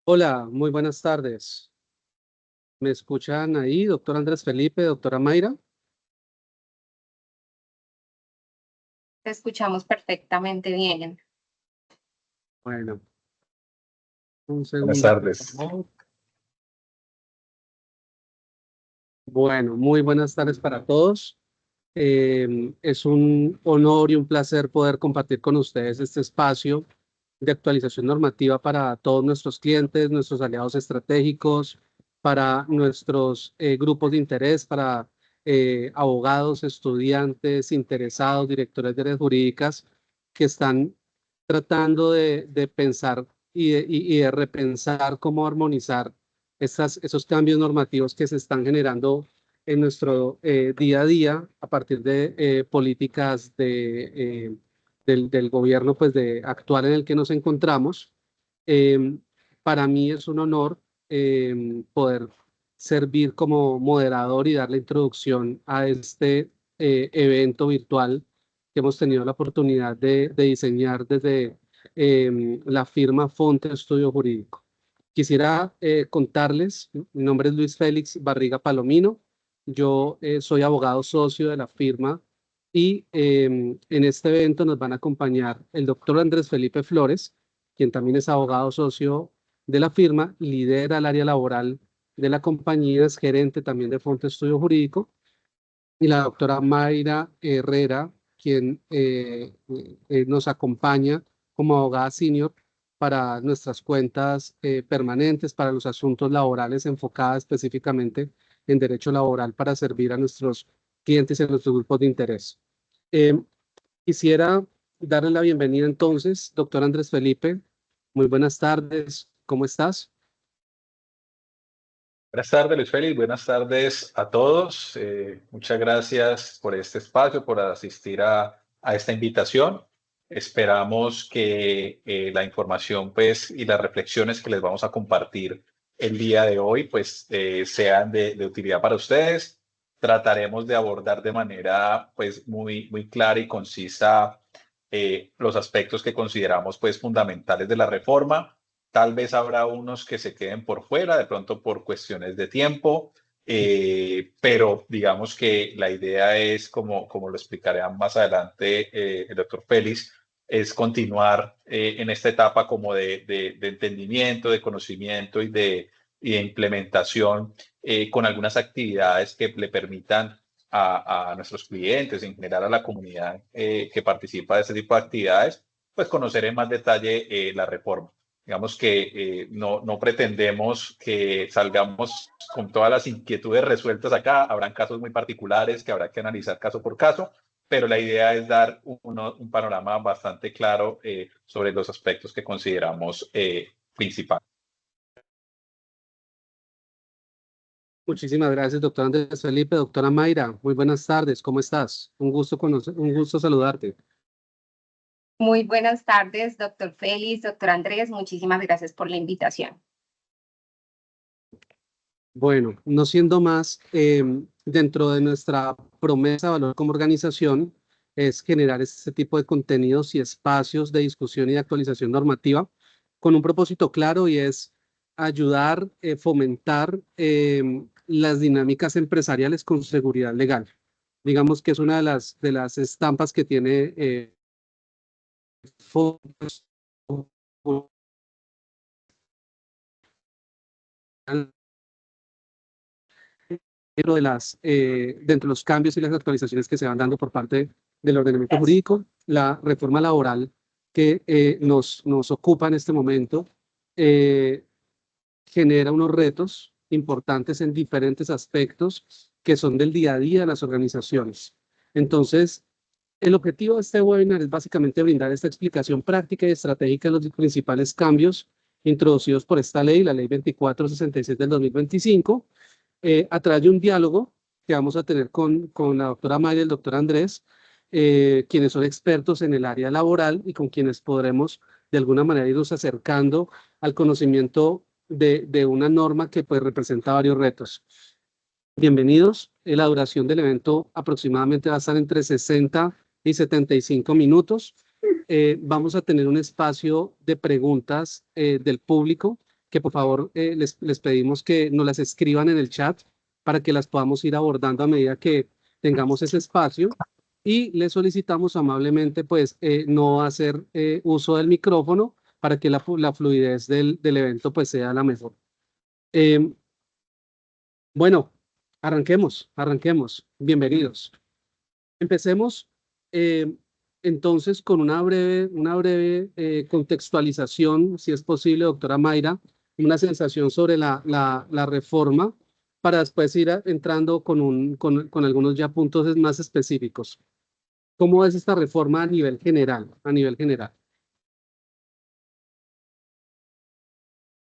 Hola, muy buenas tardes. ¿Me escuchan ahí, doctor Andrés Felipe, doctora Mayra? Te escuchamos perfectamente bien. Bueno, un Buenas segundo, por tardes. favor. Bueno, muy buenas tardes para todos. Es un honor y un placer poder compartir con ustedes este espacio de actualización normativa para todos nuestros clientes, nuestros aliados estratégicos, para nuestros grupos de interés, para abogados, estudiantes, interesados, directores de áreas jurídicas que están tratando de pensar y de repensar cómo armonizar esos cambios normativos que se están generando en nuestro día a día a partir de políticas del gobierno pues, actual en el que nos encontramos. Eh, para mí es un honor poder servir como moderador y dar la introducción a este evento virtual que hemos tenido la oportunidad de diseñar desde la firma Fonte Estudio Jurídico. Quisiera contarles, mi nombre es Luis Félix Barriga Palomino, yo soy abogado socio de la firma y en este evento nos van a acompañar el doctor Andrés Felipe Flores, quien también es abogado socio de la firma, lidera el área laboral de la compañía, es gerente también de Fonte Estudio Jurídico, y la doctora Mayra Herrera, quien nos acompaña como abogada senior para nuestras cuentas permanentes, para los asuntos laborales enfocada específicamente en derecho laboral para servir a nuestros clientes y a nuestros grupos de interés. Eh, Quisiera darle la bienvenida entonces, doctor Andrés Felipe. Muy buenas tardes, ¿cómo estás? Buenas tardes, Luis Félix. Buenas tardes a todos. Muchas gracias por este espacio, por asistir a esta invitación. Esperamos que la información pues, y las reflexiones que les vamos a compartir el día de hoy pues, sean de utilidad para ustedes. Trataremos de abordar de manera pues, muy clara y concisa los aspectos que consideramos pues, fundamentales de la reforma. Tal vez habrá unos que se queden por fuera, de pronto por cuestiones de tiempo, pero digamos que la idea es, como lo explicaré más adelante el doctor Félix, es continuar en esta etapa como de entendimiento, de conocimiento y de implementación con algunas actividades que le permitan a nuestros clientes, en general a la comunidad que participa de este tipo de actividades, pues conocer en más detalle la reforma. Digamos que no pretendemos que salgamos con todas las inquietudes resueltas acá. Habrán casos muy particulares que habrá que analizar caso por caso, pero la idea es dar un panorama bastante claro sobre los aspectos que consideramos principales. Muchísimas gracias, doctor Andrés Felipe. Doctora Mayra, muy buenas tardes, ¿cómo estás? Un gusto saludarte. Muy buenas tardes, doctor Félix, doctor Andrés. Muchísimas gracias por la invitación. Bueno, no siendo más, dentro de nuestra promesa de valor como organización es generar este tipo de contenidos y espacios de discusión y de actualización normativa con un propósito claro y es ayudar, fomentar las dinámicas empresariales con seguridad legal. Digamos que es una de las estampas que tiene dentro de los cambios y las actualizaciones que se van dando por parte del ordenamiento jurídico, la reforma laboral que nos ocupa en este momento eh, genera unos retos importantes en diferentes aspectos que son del día a día de las organizaciones. Entonces, el objetivo de este webinar es básicamente brindar esta explicación práctica y estratégica de los principales cambios introducidos por esta ley, la ley 2466 del 2025, a través de un diálogo que vamos a tener con la doctora Maya y el doctor Andrés, quienes son expertos en el área laboral y con quienes podremos de alguna manera irnos acercando al conocimiento de una norma que pues representa varios retos. Bienvenidos. La duración del evento aproximadamente va a estar entre 60 y 75 minutos. Vamos a tener un espacio de preguntas del público que por favor les pedimos que nos las escriban en el chat para que las podamos ir abordando a medida que tengamos ese espacio. Y les solicitamos amablemente pues no hacer uso del micrófono para que la fluidez del evento pues sea la mejor. Bueno, arranquemos. Bienvenidos. Empecemos entonces con una breve contextualización, si es posible, doctora Mayra, una sensación sobre la reforma, para después ir entrando con algunos ya puntos más específicos. ¿Cómo es esta reforma a nivel general?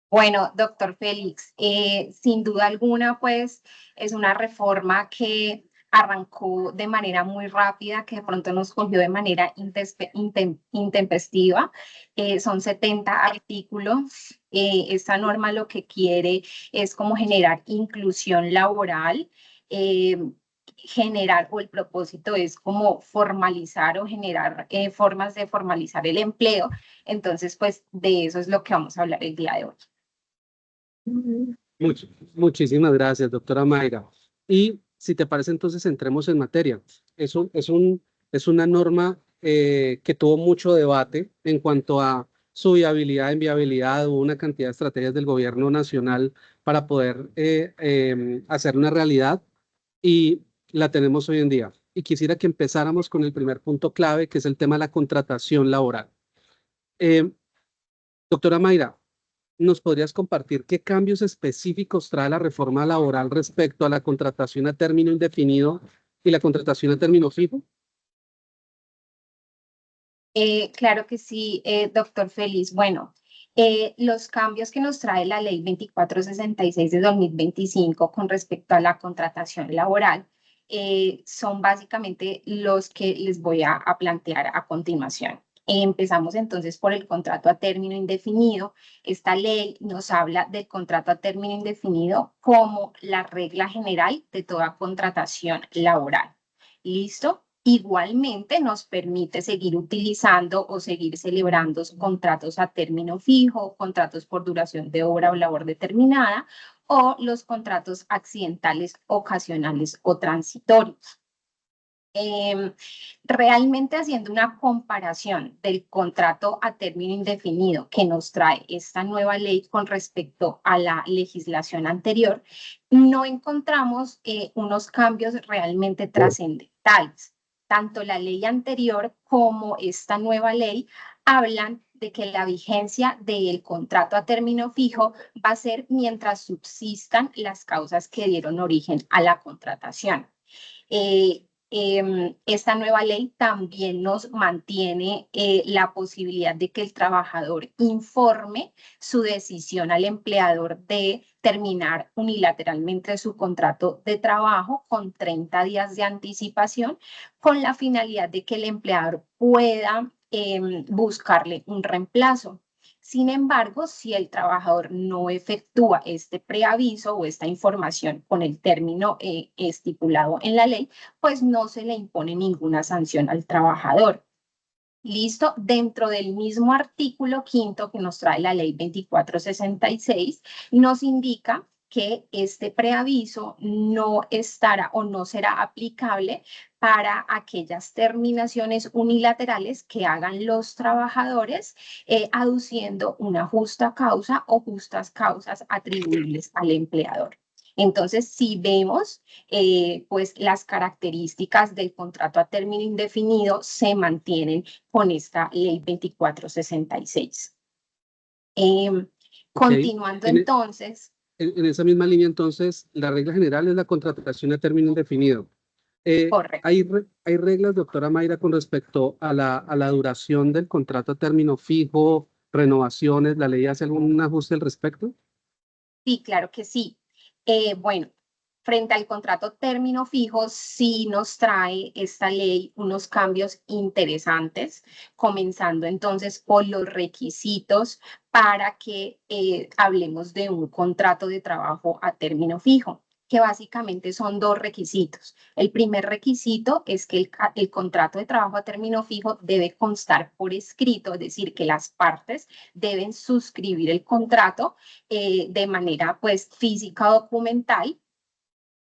Bueno, doctor Félix, sin duda alguna, pues es una reforma que arrancó de manera muy rápida, que de pronto nos cogió de manera intempestiva. Son 70 artículos. Esta norma lo que quiere es como generar inclusión laboral, generar, o el propósito es como formalizar o generar formas de formalizar el empleo. Entonces, pues de eso es lo que vamos a hablar el día de hoy. Muchísimas gracias, doctora Mayra. Y si te parece, entonces entremos en materia. Es una norma que tuvo mucho debate en cuanto a su viabilidad, inviabilidad. Hubo una cantidad de estrategias del gobierno nacional para poder hacer una realidad y la tenemos hoy en día. Y quisiera que empezáramos con el primer punto clave, que es el tema de la contratación laboral. Doctora Mayra, ¿nos podrías compartir qué cambios específicos trae la reforma laboral respecto a la contratación a término indefinido y la contratación a término fijo? Claro que sí, doctor Félix. Bueno, los cambios que nos trae la ley 2466 de 2025 con respecto a la contratación laboral son básicamente los que les voy a plantear a continuación. Empezamos entonces por el contrato a término indefinido. Esta ley nos habla del contrato a término indefinido como la regla general de toda contratación laboral. ¿Listo? Igualmente nos permite seguir utilizando o seguir celebrando contratos a término fijo, contratos por duración de obra o labor determinada, o los contratos accidentales, ocasionales o transitorios. Realmente haciendo una comparación del contrato a término indefinido que nos trae esta nueva ley con respecto a la legislación anterior, no encontramos unos cambios realmente trascendentales. Tanto la ley anterior como esta nueva ley hablan de que la vigencia del contrato a término fijo va a ser mientras subsistan las causas que dieron origen a la contratación. Esta nueva ley también nos mantiene la posibilidad de que el trabajador informe su decisión al empleador de terminar unilateralmente su contrato de trabajo con 30 días de anticipación, con la finalidad de que el empleador pueda buscarle un reemplazo. Sin embargo, si el trabajador no efectúa este preaviso o esta información con el término estipulado en la ley, pues no se le impone ninguna sanción al trabajador. Listo, dentro del mismo artículo 5º que nos trae la ley 2466, nos indica que este preaviso no estará o no será aplicable para aquellas terminaciones unilaterales que hagan los trabajadores aduciendo una justa causa o justas causas atribuibles al empleador. Entonces, si vemos, pues las características del contrato a término indefinido se mantienen con esta ley 2466. Continuando entonces. En esa misma línea, entonces, la regla general es la contratación a término indefinido. Correcto. ¿Hay reglas, doctora Mayra, con respecto a la duración del contrato a término fijo, renovaciones? ¿La ley hace algún ajuste al respecto? Sí, claro que sí. Bueno, frente al contrato término fijo, sí nos trae esta ley unos cambios interesantes, comenzando entonces por los requisitos para que hablemos de un contrato de trabajo a término fijo. que básicamente son dos requisitos. El primer requisito es que el contrato de trabajo a término fijo debe constar por escrito, es decir, que las partes deben suscribir el contrato de manera pues física o documental,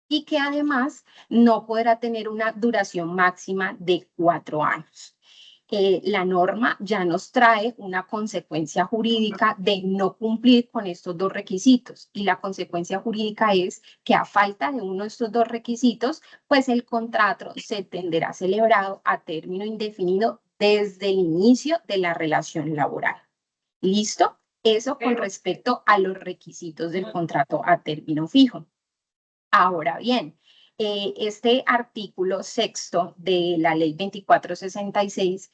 y que además no podrá tener una duración máxima de 4 años. La norma ya nos trae una consecuencia jurídica de no cumplir con estos dos requisitos, y la consecuencia jurídica es que a falta de uno de estos dos requisitos, pues el contrato se tendrá celebrado a término indefinido desde el inicio de la relación laboral. ¿Listo? Eso con respecto a los requisitos del contrato a término fijo. Ahora bien, este artículo sexto de la ley 2466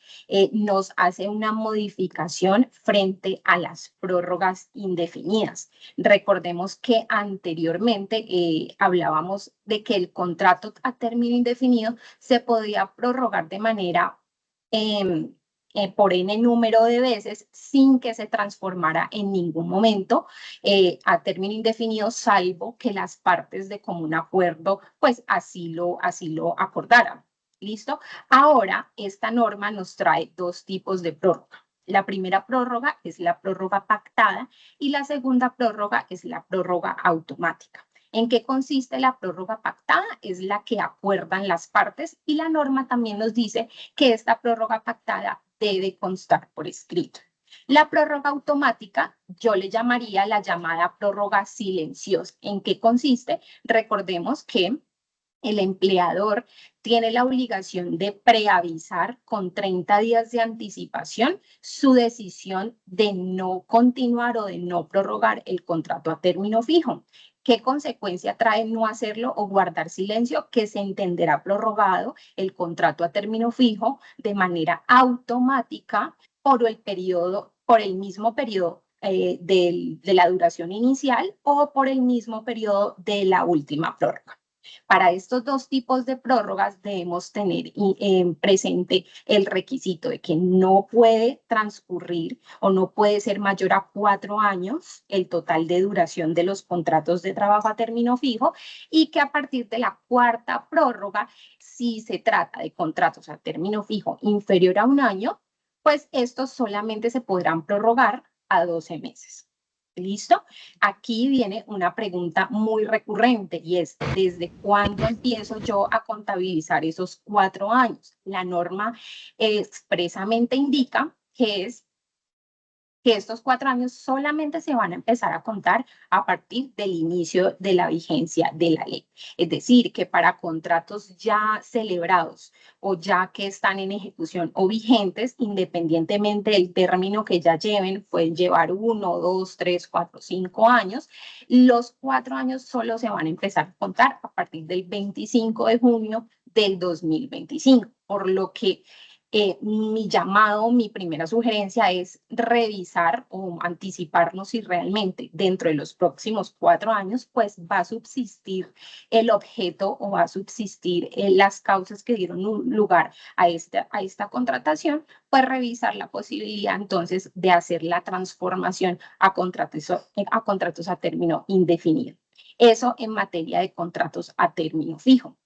nos hace una modificación frente a las prórrogas indefinidas. Recordemos que anteriormente hablábamos de que el contrato a término indefinido se podía prorrogar de manera por n número de veces sin que se transformara en ningún momento a término indefinido, salvo que las partes de común acuerdo pues así lo acordaran. ¿Listo? Ahora esta norma nos trae dos tipos de prórroga. La primera prórroga es la prórroga pactada y la segunda prórroga es la prórroga automática. ¿En qué consiste la prórroga pactada? Es la que acuerdan las partes, y la norma también nos dice que esta prórroga pactada debe constar por escrito. La prórroga automática yo le llamaría la llamada prórroga silenciosa. ¿En qué consiste? Recordemos que el empleador tiene la obligación de preavisar con 30 días de anticipación su decisión de no continuar o de no prorrogar el contrato a término fijo. ¿Qué consecuencia trae no hacerlo o guardar silencio? Que se entenderá prorrogado el contrato a término fijo de manera automática por el mismo periodo de la duración inicial o por el mismo periodo de la última prórroga. Para estos dos tipos de prórrogas debemos tener presente el requisito de que no puede transcurrir o no puede ser mayor a 4 años el total de duración de los contratos de trabajo a término fijo, y que a partir de la cuarta prórroga, si se trata de contratos a término fijo inferior a 1 año, pues estos solamente se podrán prorrogar a 12 meses. ¿Listo? Aquí viene una pregunta muy recurrente, y es: ¿desde cuándo empiezo yo a contabilizar esos 4 años? La norma expresamente indica que estos 4 años solamente se van a empezar a contar a partir del inicio de la vigencia de la ley. Es decir, que para contratos ya celebrados o ya que están en ejecución o vigentes, independientemente del término que ya lleven, pueden llevar 1, 2, 3, 4, 5 años, los 4 años solo se van a empezar a contar a partir del 25 de junio del 2025, por lo que mi llamado, mi primera sugerencia es revisar o anticiparnos si realmente dentro de los próximos 4 años pues va a subsistir el objeto o va a subsistir las causas que dieron lugar a esta contratación, pues revisar la posibilidad entonces de hacer la transformación a contratos a término indefinido. Eso en materia de contratos a término fijo.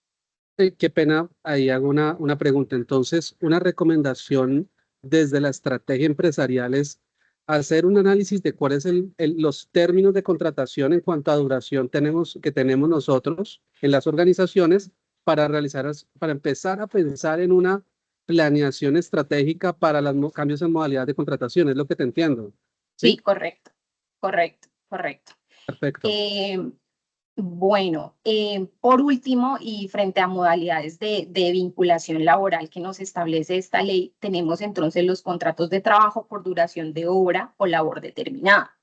Qué pena, ahí hago una pregunta. Entonces, una recomendación desde la estrategia empresarial es hacer un análisis de cuáles son los términos de contratación en cuanto a duración que tenemos nosotros en las organizaciones para empezar a pensar en una planeación estratégica para los cambios en modalidad de contratación. Es lo que te entiendo. Sí, correcto. Perfecto. Bueno, por último, y frente a modalidades de vinculación laboral que nos establece esta ley, tenemos entonces los contratos de trabajo por duración de obra o labor determinada.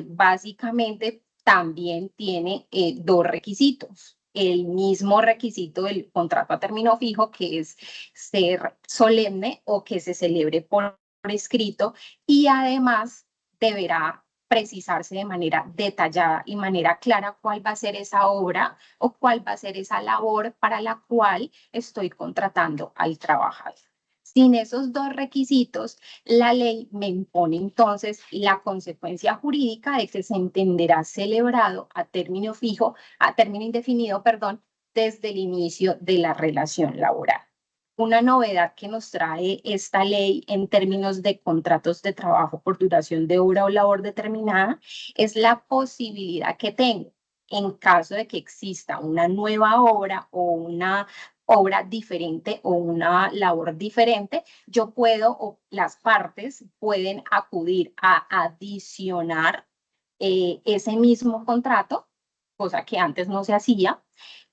Básicamente también tiene dos requisitos. El mismo requisito del contrato a término fijo, que es ser solemne o que se celebre por escrito, y además deberá precisarse de manera detallada y manera clara cuál va a ser esa obra o cuál va a ser esa labor para la cual estoy contratando al trabajador. Sin esos dos requisitos, la ley me impone entonces la consecuencia jurídica de que se entenderá celebrado a término fijo, a término indefinido, perdón, desde el inicio de la relación laboral. Una novedad que nos trae esta ley en términos de contratos de trabajo por duración de obra o labor determinada es la posibilidad que tengo en caso de que exista una nueva obra o una obra diferente o una labor diferente, yo puedo o las partes pueden acudir a adicionar ese mismo contrato, cosa que antes no se hacía,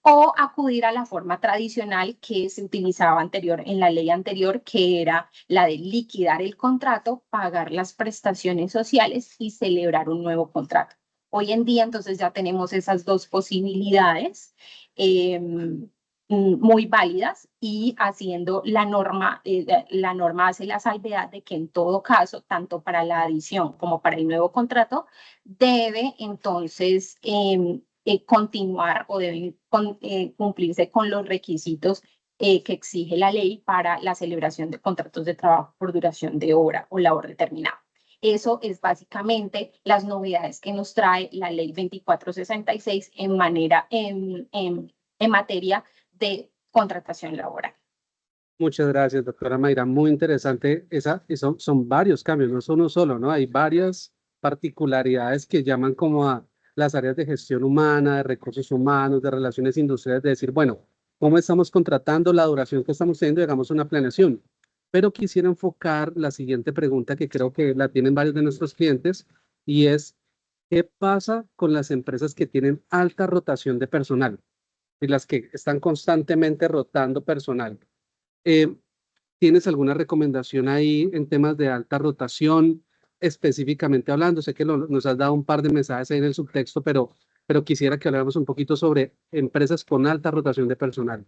o acudir a la forma tradicional que se utilizaba en la ley anterior, que era la de liquidar el contrato, pagar las prestaciones sociales y celebrar un nuevo contrato. Hoy en día, entonces, ya tenemos esas dos posibilidades muy válidas y haciendo la norma hace la salvedad de que en todo caso, tanto para la adición como para el nuevo contrato, debe entonces continuar o deben cumplirse con los requisitos que exige la ley para la celebración de contratos de trabajo por duración de obra o labor determinada. Eso es básicamente las novedades que nos trae la ley 2466 en materia de contratación laboral. Muchas gracias, doctora Mayra. Muy interesante. Son varios cambios, no son uno solo, ¿no? Hay varias particularidades que llaman como a las áreas de gestión humana, de recursos humanos, de relaciones industriales, de decir, bueno, ¿cómo estamos contratando? La duración que estamos teniendo, hagamos una planeación. Pero quisiera enfocar la siguiente pregunta que creo que la tienen varios de nuestros clientes y es, ¿qué pasa con las empresas que tienen alta rotación de personal y las que están constantemente rotando personal? ¿Tienes alguna recomendación ahí en temas de alta rotación, específicamente hablando? Sé que nos has dado un par de mensajes ahí en el subtexto, pero quisiera que habláramos un poquito sobre empresas con alta rotación de personal.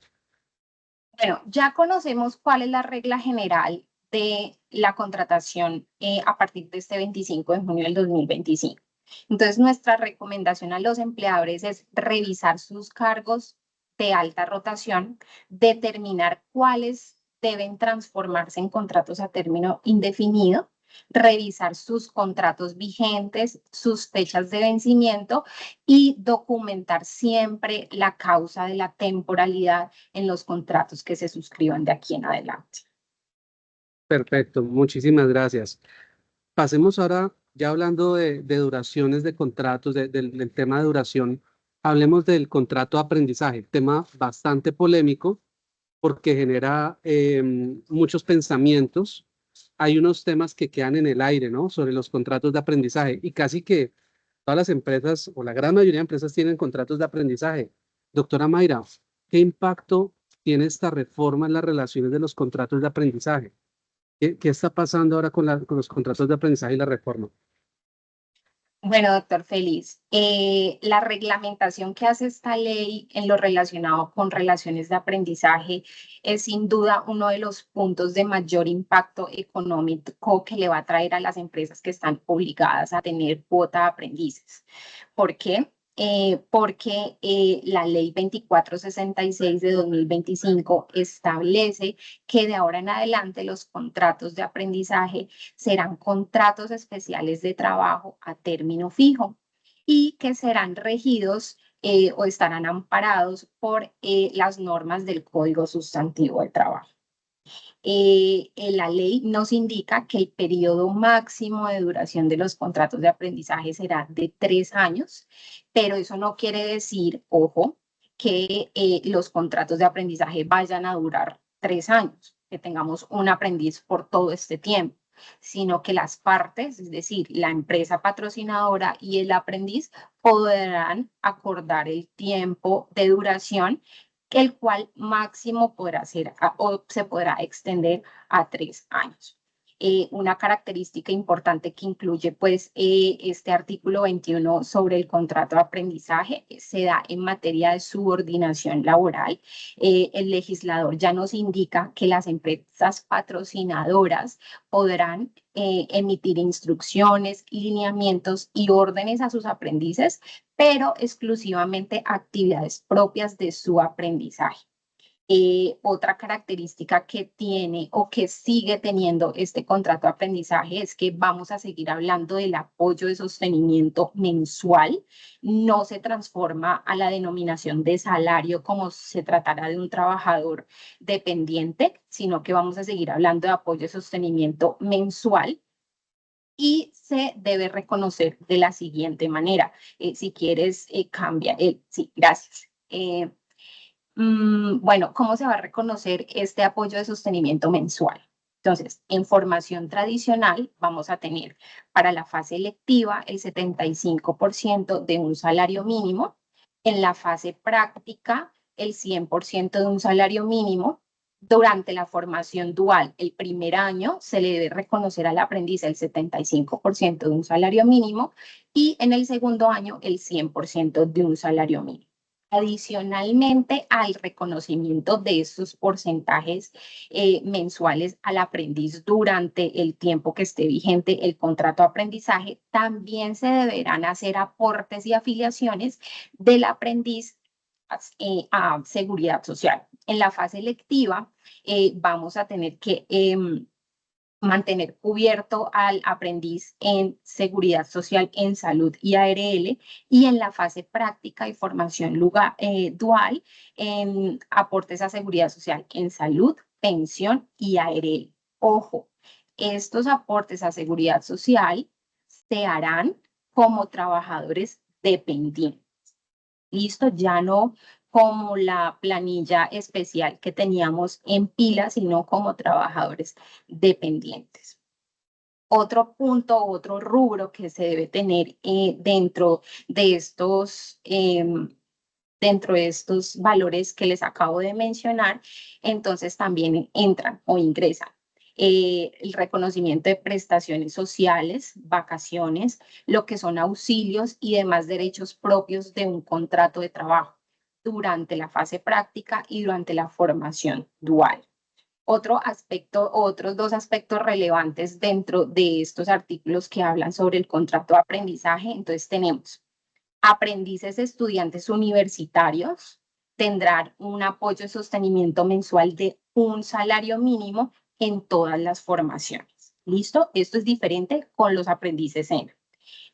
Bueno, ya conocemos cuál es la regla general de la contratación a partir de este 25 de junio del 2025. Entonces, nuestra recomendación a los empleadores es revisar sus cargos de alta rotación, determinar cuáles deben transformarse en contratos a término indefinido, revisar sus contratos vigentes, sus fechas de vencimiento y documentar siempre la causa de la temporalidad en los contratos que se suscriban de aquí en adelante. Perfecto, muchísimas gracias. Pasemos ahora, ya hablando de duraciones de contratos, del tema de duración, hablemos del contrato de aprendizaje, tema bastante polémico porque genera muchos pensamientos. Hay unos temas que quedan en el aire, ¿no? Sobre los contratos de aprendizaje y casi que todas las empresas o la gran mayoría de empresas tienen contratos de aprendizaje. Doctora Mayra, ¿qué impacto tiene esta reforma en las relaciones de los contratos de aprendizaje? ¿Qué está pasando ahora con los contratos de aprendizaje y la reforma? Bueno, doctor Félix, la reglamentación que hace esta ley en lo relacionado con relaciones de aprendizaje es sin duda uno de los puntos de mayor impacto económico que le va a traer a las empresas que están obligadas a tener cuota de aprendices. ¿Por qué? Porque la ley 2466 de 2025 establece que de ahora en adelante los contratos de aprendizaje serán contratos especiales de trabajo a término fijo y que serán regidos o estarán amparados por las normas del Código Sustantivo del Trabajo. La ley nos indica que el periodo máximo de duración de los contratos de aprendizaje será de 3 años, pero eso no quiere decir, ojo, que los contratos de aprendizaje vayan a durar 3 años, que tengamos un aprendiz por todo este tiempo, sino que las partes, es decir, la empresa patrocinadora y el aprendiz, podrán acordar el tiempo de duración, el cual máximo podrá ser o se podrá extender a 3 años. Una característica importante que incluye pues este artículo 21 sobre el contrato de aprendizaje se da en materia de subordinación laboral. El legislador ya nos indica que las empresas patrocinadoras podrán emitir instrucciones, lineamientos y órdenes a sus aprendices, pero exclusivamente actividades propias de su aprendizaje. Otra característica que tiene o que sigue teniendo este contrato de aprendizaje es que vamos a seguir hablando del apoyo de sostenimiento mensual. No se transforma a la denominación de salario como se tratara de un trabajador dependiente, sino que vamos a seguir hablando de apoyo de sostenimiento mensual. Y se debe reconocer de la siguiente manera. Si quieres, cambia. Sí, gracias. Bueno, ¿cómo se va a reconocer este apoyo de sostenimiento mensual? Entonces, en formación tradicional vamos a tener para la fase electiva el 75% de un salario mínimo, en la fase práctica el 100% de un salario mínimo. Durante la formación dual, el primer año se le debe reconocer al aprendiz el 75% de un salario mínimo y en el segundo año el 100% de un salario mínimo. Adicionalmente al reconocimiento de estos porcentajes mensuales al aprendiz durante el tiempo que esté vigente el contrato de aprendizaje, también se deberán hacer aportes y afiliaciones del aprendiz a seguridad social. En la fase electiva vamos a tener que mantener cubierto al aprendiz en seguridad social, en salud y ARL, y en la fase práctica y formación dual en aportes a seguridad social en salud, pensión y ARL. Ojo, estos aportes a seguridad social se harán como trabajadores dependientes. Listo, ya no como la planilla especial que teníamos en pila, sino como trabajadores dependientes. Otro punto, otro rubro que se debe tener dentro de estos valores que les acabo de mencionar, entonces también entran o ingresan el reconocimiento de prestaciones sociales, vacaciones, lo que son auxilios y demás derechos propios de un contrato de trabajo durante la fase práctica y durante la formación dual. Otro aspecto, otros dos aspectos relevantes dentro de estos artículos que hablan sobre el contrato de aprendizaje. Entonces tenemos aprendices estudiantes universitarios, tendrán un apoyo de sostenimiento mensual de un salario mínimo en todas las formaciones. ¿Listo? Esto es diferente con los aprendices SENA.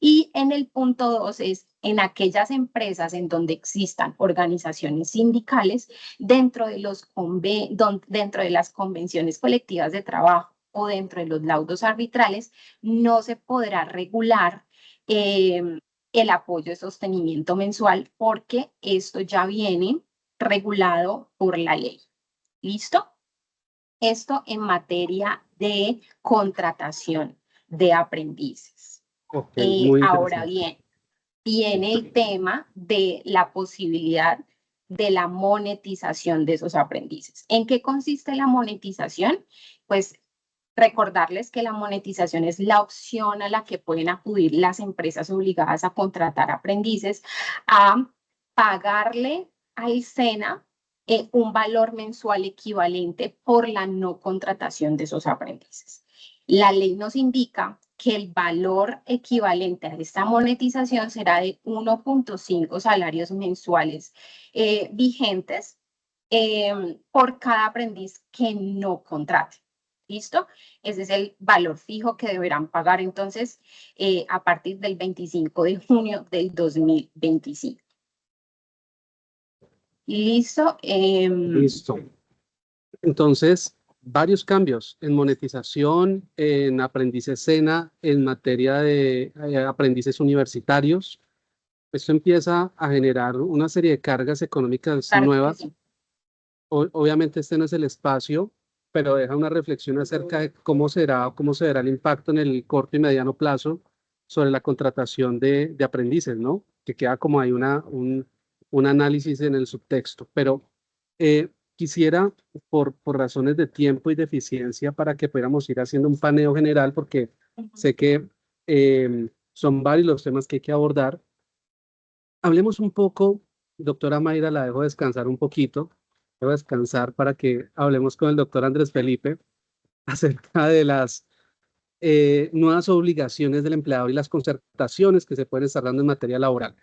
Y en el punto 2 es en aquellas empresas en donde existan organizaciones sindicales dentro de las convenciones colectivas de trabajo o dentro de los laudos arbitrales, no se podrá regular el apoyo de sostenimiento mensual porque esto ya viene regulado por la ley. ¿Listo? Esto en materia de contratación de aprendices. Ahora bien, viene el tema de la posibilidad de la monetización de esos aprendices. ¿En qué consiste la monetización? Pues recordarles que la monetización es la opción a la que pueden acudir las empresas obligadas a contratar aprendices a pagarle al SENA un valor mensual equivalente por la no contratación de esos aprendices. La ley nos indica que el valor equivalente a esta monetización será de 1.5 salarios mensuales vigentes por cada aprendiz que no contrate. ¿Listo? Ese es el valor fijo que deberán pagar entonces a partir del 25 de junio del 2025. ¿Listo? Listo. Entonces, varios cambios en monetización, en aprendices SENA, en materia de aprendices universitarios. Esto empieza a generar una serie de cargas económicas nuevas. Sí. Obviamente este no es el espacio, pero deja una reflexión acerca de cómo se verá el impacto en el corto y mediano plazo sobre la contratación de aprendices, ¿no? Que queda como hay un análisis en el subtexto. Pero quisiera, por razones de tiempo y de eficiencia, para que pudiéramos ir haciendo un paneo general, porque sé que son varios los temas que hay que abordar. Hablemos un poco, doctora Mayra, la dejo descansar un poquito, dejo descansar para que hablemos con el doctor Andrés Felipe acerca de las nuevas obligaciones del empleador y las concertaciones que se pueden estar dando en materia laboral.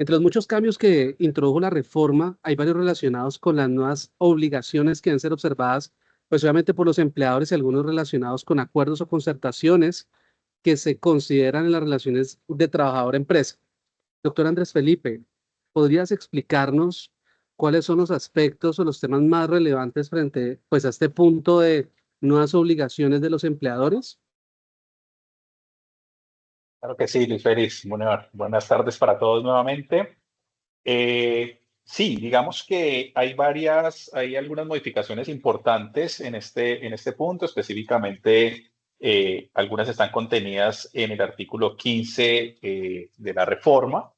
Entre los muchos cambios que introdujo la reforma, hay varios relacionados con las nuevas obligaciones que deben ser observadas, pues obviamente por los empleadores y algunos relacionados con acuerdos o concertaciones que se consideran en las relaciones de trabajador-empresa. Doctor Andrés Felipe, ¿podrías explicarnos cuáles son los aspectos o los temas más relevantes frente, pues, a este punto de nuevas obligaciones de los empleadores? Claro que sí, Luis Félix. Buenas tardes para todos nuevamente. Sí, digamos que hay algunas modificaciones importantes en este punto, específicamente algunas están contenidas en el artículo 15 de la reforma.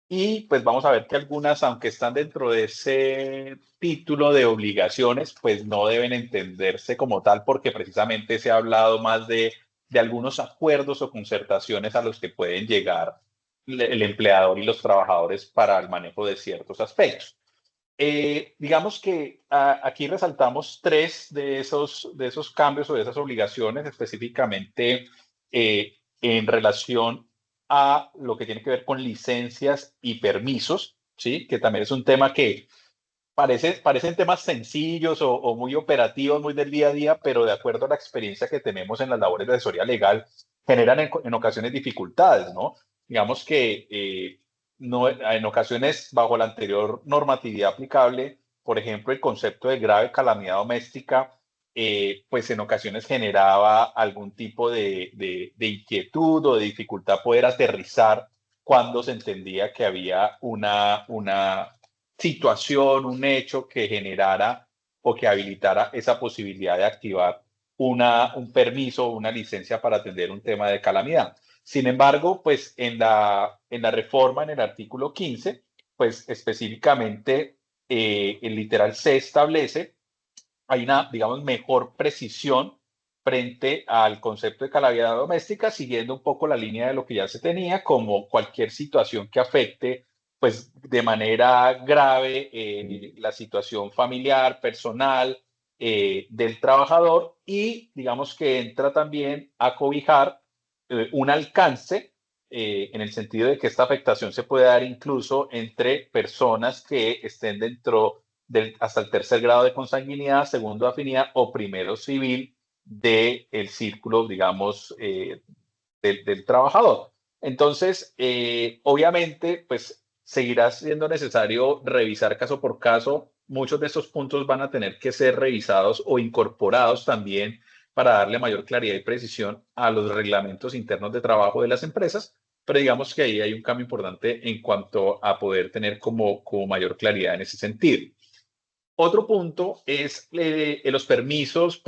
Y pues vamos a ver que algunas, aunque están dentro de ese título de obligaciones, pues no deben entenderse como tal, porque precisamente se ha hablado más de algunos acuerdos o concertaciones a los que pueden llegar el empleador y los trabajadores para el manejo de ciertos aspectos. Digamos que aquí resaltamos tres de esos cambios o de esas obligaciones, específicamente en relación a lo que tiene que ver con licencias y permisos, ¿sí? Que también es un tema que parecen temas sencillos o muy operativos, muy del día a día, pero de acuerdo a la experiencia que tenemos en las labores de asesoría legal, generan en ocasiones dificultades, ¿no? Digamos que no, en ocasiones, bajo la anterior normatividad aplicable, por ejemplo, el concepto de grave calamidad doméstica, pues en ocasiones generaba algún tipo de inquietud o de dificultad poder aterrizar cuando se entendía que había una situación, un hecho que generara o que habilitara esa posibilidad de activar un permiso o una licencia para atender un tema de calamidad. Sin embargo, pues en la reforma, en el artículo 15, pues específicamente el literal se establece, hay una, digamos, mejor precisión frente al concepto de calamidad doméstica, siguiendo un poco la línea de lo que ya se tenía, como cualquier situación que afecte, pues, de manera grave la situación familiar, personal del trabajador, y digamos que entra también a cobijar un alcance en el sentido de que esta afectación se puede dar incluso entre personas que estén dentro hasta el tercer grado de consanguinidad, segundo de afinidad o primero civil del círculo, digamos, del trabajador. Entonces, obviamente, pues seguirá siendo necesario revisar caso por caso. Muchos de estos puntos van a tener que ser revisados o incorporados también para darle mayor claridad y precisión a los reglamentos internos de trabajo de las empresas, pero digamos que ahí hay un cambio importante en cuanto a poder tener como mayor claridad en ese sentido. Otro punto es los permisos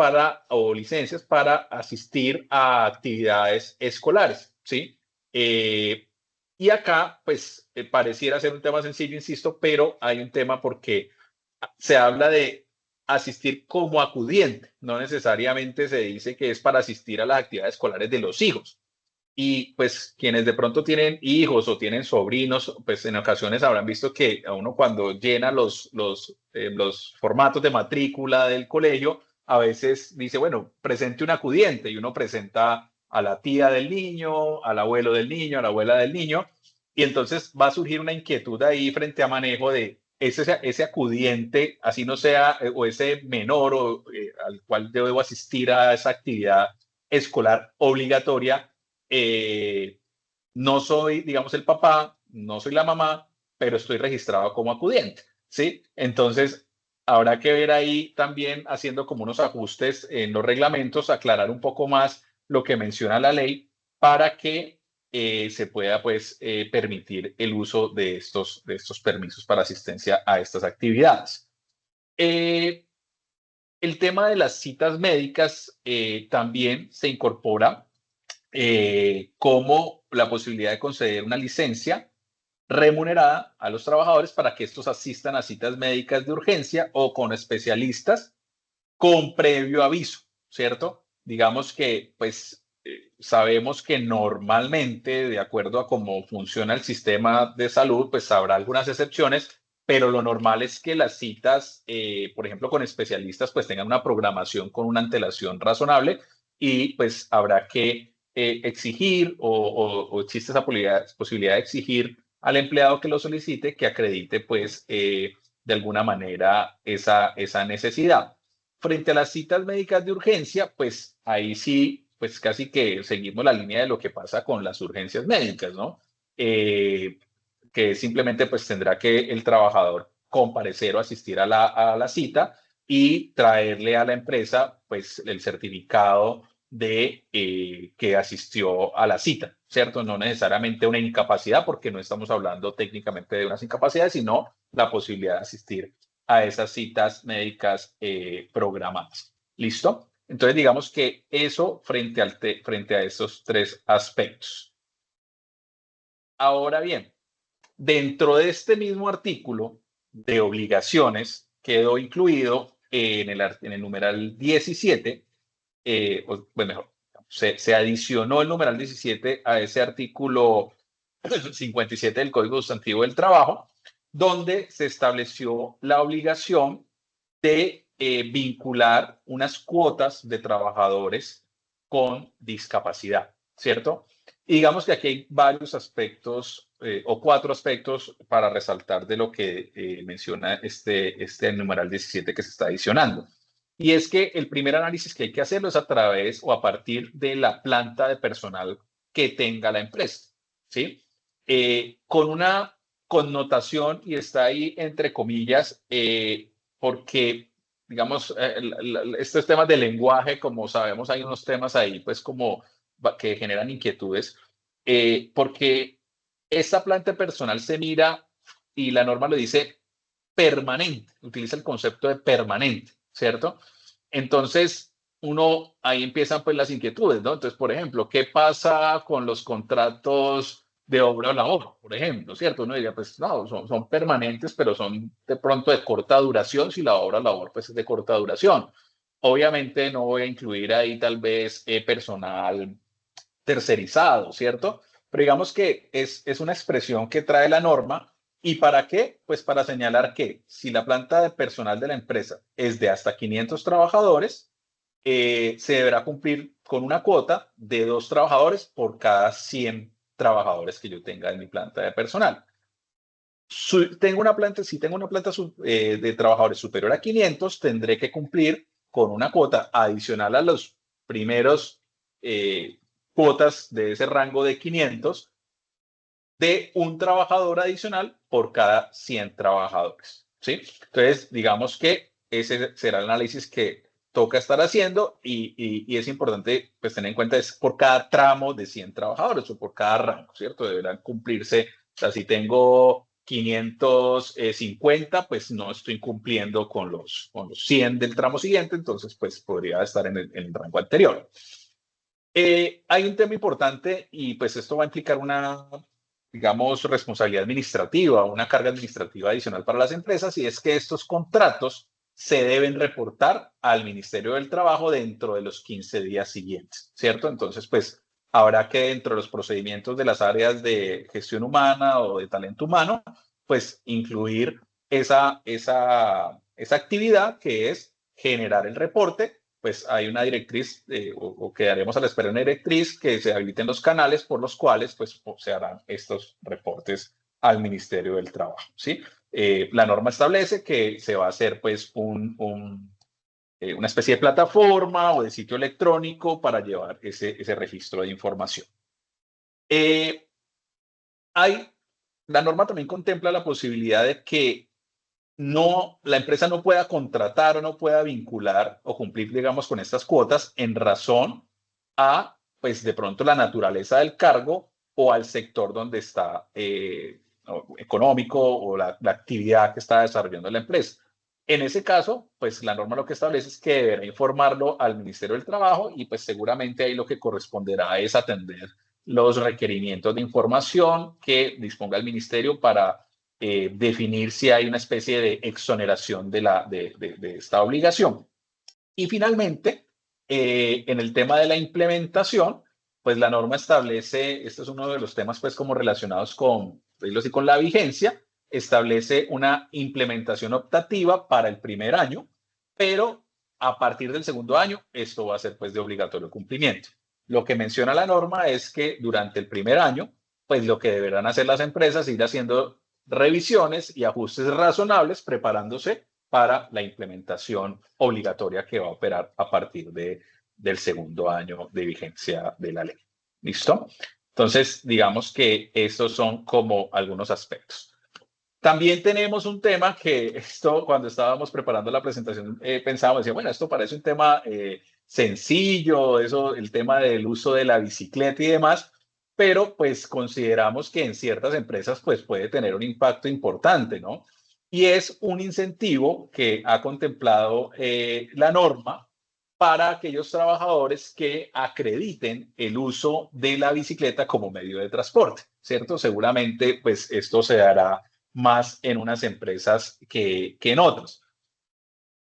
o licencias para asistir a actividades escolares, ¿sí? Y acá, pues, pareciera ser un tema sencillo, insisto, pero hay un tema porque se habla de asistir como acudiente, no necesariamente se dice que es para asistir a las actividades escolares de los hijos. Y pues quienes de pronto tienen hijos o tienen sobrinos, pues en ocasiones habrán visto que a uno cuando llena los formatos de matrícula del colegio, a veces dice, bueno, presente un acudiente y uno presenta a la tía del niño, al abuelo del niño, a la abuela del niño, y entonces va a surgir una inquietud ahí frente a manejo de ese acudiente, así no sea, o ese menor al cual debo asistir a esa actividad escolar obligatoria. No soy, digamos, el papá, no soy la mamá, pero estoy registrado como acudiente, ¿sí? Entonces, habrá que ver ahí también haciendo como unos ajustes en los reglamentos, aclarar un poco más lo que menciona la ley para que se pueda, pues, permitir el uso de estos permisos para asistencia a estas actividades. El tema de las citas médicas también se incorpora como la posibilidad de conceder una licencia remunerada a los trabajadores para que estos asistan a citas médicas de urgencia o con especialistas con previo aviso, ¿cierto? Digamos que, pues, sabemos que normalmente, de acuerdo a cómo funciona el sistema de salud, pues habrá algunas excepciones, pero lo normal es que las citas, por ejemplo, con especialistas, pues tengan una programación con una antelación razonable y pues habrá que exigir o existe esa posibilidad de exigir al empleado que lo solicite que acredite, pues, de alguna manera esa necesidad. Frente a las citas médicas de urgencia, pues ahí sí, pues casi que seguimos la línea de lo que pasa con las urgencias médicas, ¿no? Que simplemente pues tendrá que el trabajador comparecer o asistir a la cita y traerle a la empresa pues el certificado de que asistió a la cita, ¿cierto? No necesariamente una incapacidad, porque no estamos hablando técnicamente de unas incapacidades, sino la posibilidad de asistir a esas citas médicas programadas. ¿Listo? Entonces, digamos que eso frente a esos tres aspectos. Ahora bien, dentro de este mismo artículo de obligaciones quedó incluido en el numeral 17, bueno, mejor, se adicionó el numeral 17 a ese artículo 57 del Código Sustantivo del Trabajo, donde se estableció la obligación de vincular unas cuotas de trabajadores con discapacidad, ¿cierto? Y digamos que aquí hay varios aspectos o 4 aspectos para resaltar de lo que menciona este numeral 17 que se está adicionando. Y es que el primer análisis que hay que hacerlo es a través o a partir de la planta de personal que tenga la empresa, ¿sí? Con una connotación, y está ahí entre comillas, porque, digamos, estos temas de lenguaje, como sabemos, hay unos temas ahí, pues, como que generan inquietudes, porque esta planta personal se mira, y la norma lo dice, permanente, utiliza el concepto de permanente, ¿cierto? Entonces, uno, ahí empiezan pues las inquietudes, ¿no? Entonces, por ejemplo, ¿qué pasa con los contratos de obra o labor, por ejemplo, ¿cierto? Uno diría, pues no, son permanentes, pero son de pronto de corta duración, si la obra o labor pues es de corta duración. Obviamente no voy a incluir ahí tal vez personal tercerizado, ¿cierto? Pero digamos que es una expresión que trae la norma. ¿Y para qué? Pues para señalar que si la planta de personal de la empresa es de hasta 500 trabajadores, se deberá cumplir con una cuota de 2 trabajadores por cada 100 trabajadores que yo tenga en mi planta de personal. Si tengo una planta de trabajadores superior a 500, tendré que cumplir con una cuota adicional a los primeros cuotas de ese rango de 500 de un trabajador adicional por cada 100 trabajadores, ¿sí? Entonces, digamos que ese será el análisis que toca estar haciendo y es importante pues, tener en cuenta es por cada tramo de 100 trabajadores o por cada rango, ¿cierto? Deberán cumplirse, o sea, si tengo 550, pues no estoy cumpliendo con los 100 del tramo siguiente, entonces pues podría estar en el rango anterior. Hay un tema importante y pues esto va a implicar una, digamos, responsabilidad administrativa, una carga administrativa adicional para las empresas, y es que estos contratos se deben reportar al Ministerio del Trabajo dentro de los 15 días siguientes, ¿cierto? Entonces, pues habrá que dentro de los procedimientos de las áreas de gestión humana o de talento humano, pues incluir esa actividad que es generar el reporte. Pues hay una directriz o quedaremos a la espera de una directriz que se habiliten los canales por los cuales pues se harán estos reportes al Ministerio del Trabajo, ¿sí? La norma establece que se va a hacer pues una especie de plataforma o de sitio electrónico para llevar ese registro de información. La norma también contempla la posibilidad de que la empresa no pueda contratar o no pueda vincular o cumplir, digamos, con estas cuotas en razón a, pues, de pronto la naturaleza del cargo o al sector donde está económico o la actividad que está desarrollando la empresa. En ese caso, pues la norma lo que establece es que deberá informarlo al Ministerio del Trabajo y pues seguramente ahí lo que corresponderá es atender los requerimientos de información que disponga el ministerio para definir si hay una especie de exoneración de esta obligación. Y finalmente, en el tema de la implementación, pues la norma establece, este es uno de los temas pues como relacionados con la vigencia, establece una implementación optativa para el primer año, pero a partir del segundo año esto va a ser pues de obligatorio cumplimiento. Lo que menciona la norma es que durante el primer año pues lo que deberán hacer las empresas es ir haciendo revisiones y ajustes razonables, preparándose para la implementación obligatoria que va a operar a partir del segundo año de vigencia de la ley. ¿Listo? Entonces, digamos que estos son como algunos aspectos. También tenemos un tema que esto, cuando estábamos preparando la presentación, pensábamos, decía, bueno, esto parece un tema sencillo, eso, el tema del uso de la bicicleta y demás, pero pues consideramos que en ciertas empresas pues puede tener un impacto importante, ¿no? Y es un incentivo que ha contemplado la norma para aquellos trabajadores que acrediten el uso de la bicicleta como medio de transporte, ¿cierto? Seguramente pues esto se dará más en unas empresas que en otras.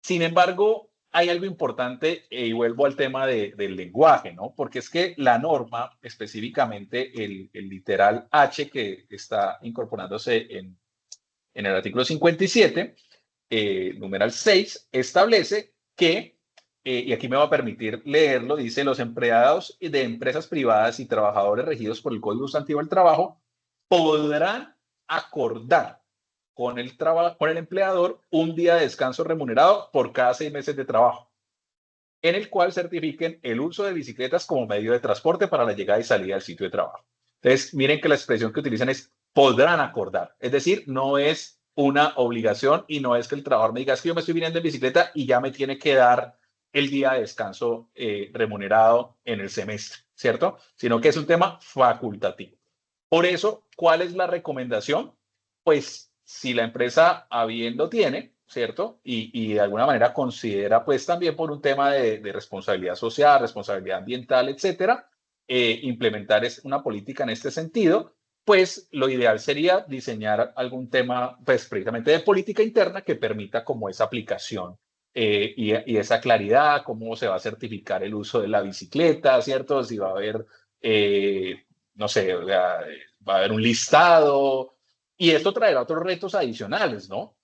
Sin embargo, hay algo importante y vuelvo al tema del lenguaje, ¿no? Porque es que la norma, específicamente el literal H que está incorporándose en el artículo 57, numeral 6, establece que, y aquí me va a permitir leerlo, dice, los empleados de empresas privadas y trabajadores regidos por el Código Sustantivo del Trabajo podrán acordar con el empleador un día de descanso remunerado por cada 6 meses de trabajo, en el cual certifiquen el uso de bicicletas como medio de transporte para la llegada y salida del sitio de trabajo. Entonces, miren que la expresión que utilizan es podrán acordar, es decir, no es una obligación y no es que el trabajador me diga, es que yo me estoy viniendo en bicicleta y ya me tiene que dar el día de descanso remunerado en el semestre, ¿cierto? Sino que es un tema facultativo. Por eso, ¿cuál es la recomendación? Pues si la empresa a bien lo tiene, ¿cierto? Y de alguna manera considera, pues también por un tema de responsabilidad social, responsabilidad ambiental, etcétera, implementar una política en este sentido, pues lo ideal sería diseñar algún tema, pues precisamente de política interna que permita como esa aplicación y esa claridad, cómo se va a certificar el uso de la bicicleta, ¿cierto? Si va a haber, no sé, va a haber un listado y esto traerá otros retos adicionales, ¿no?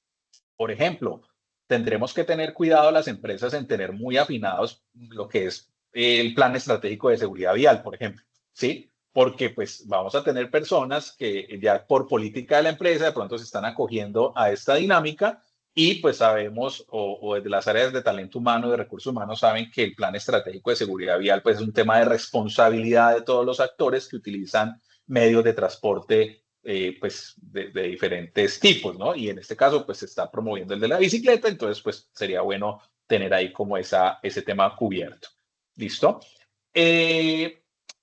Por ejemplo, tendremos que tener cuidado las empresas en tener muy afinados lo que es el plan estratégico de seguridad vial, por ejemplo, ¿sí? Porque pues vamos a tener personas que ya por política de la empresa de pronto se están acogiendo a esta dinámica y pues sabemos, o desde las áreas de talento humano, de recursos humanos, saben que el plan estratégico de seguridad vial pues es un tema de responsabilidad de todos los actores que utilizan medios de transporte pues de diferentes tipos, ¿no? Y en este caso, pues se está promoviendo el de la bicicleta, entonces, pues sería bueno tener ahí como ese tema cubierto. ¿Listo?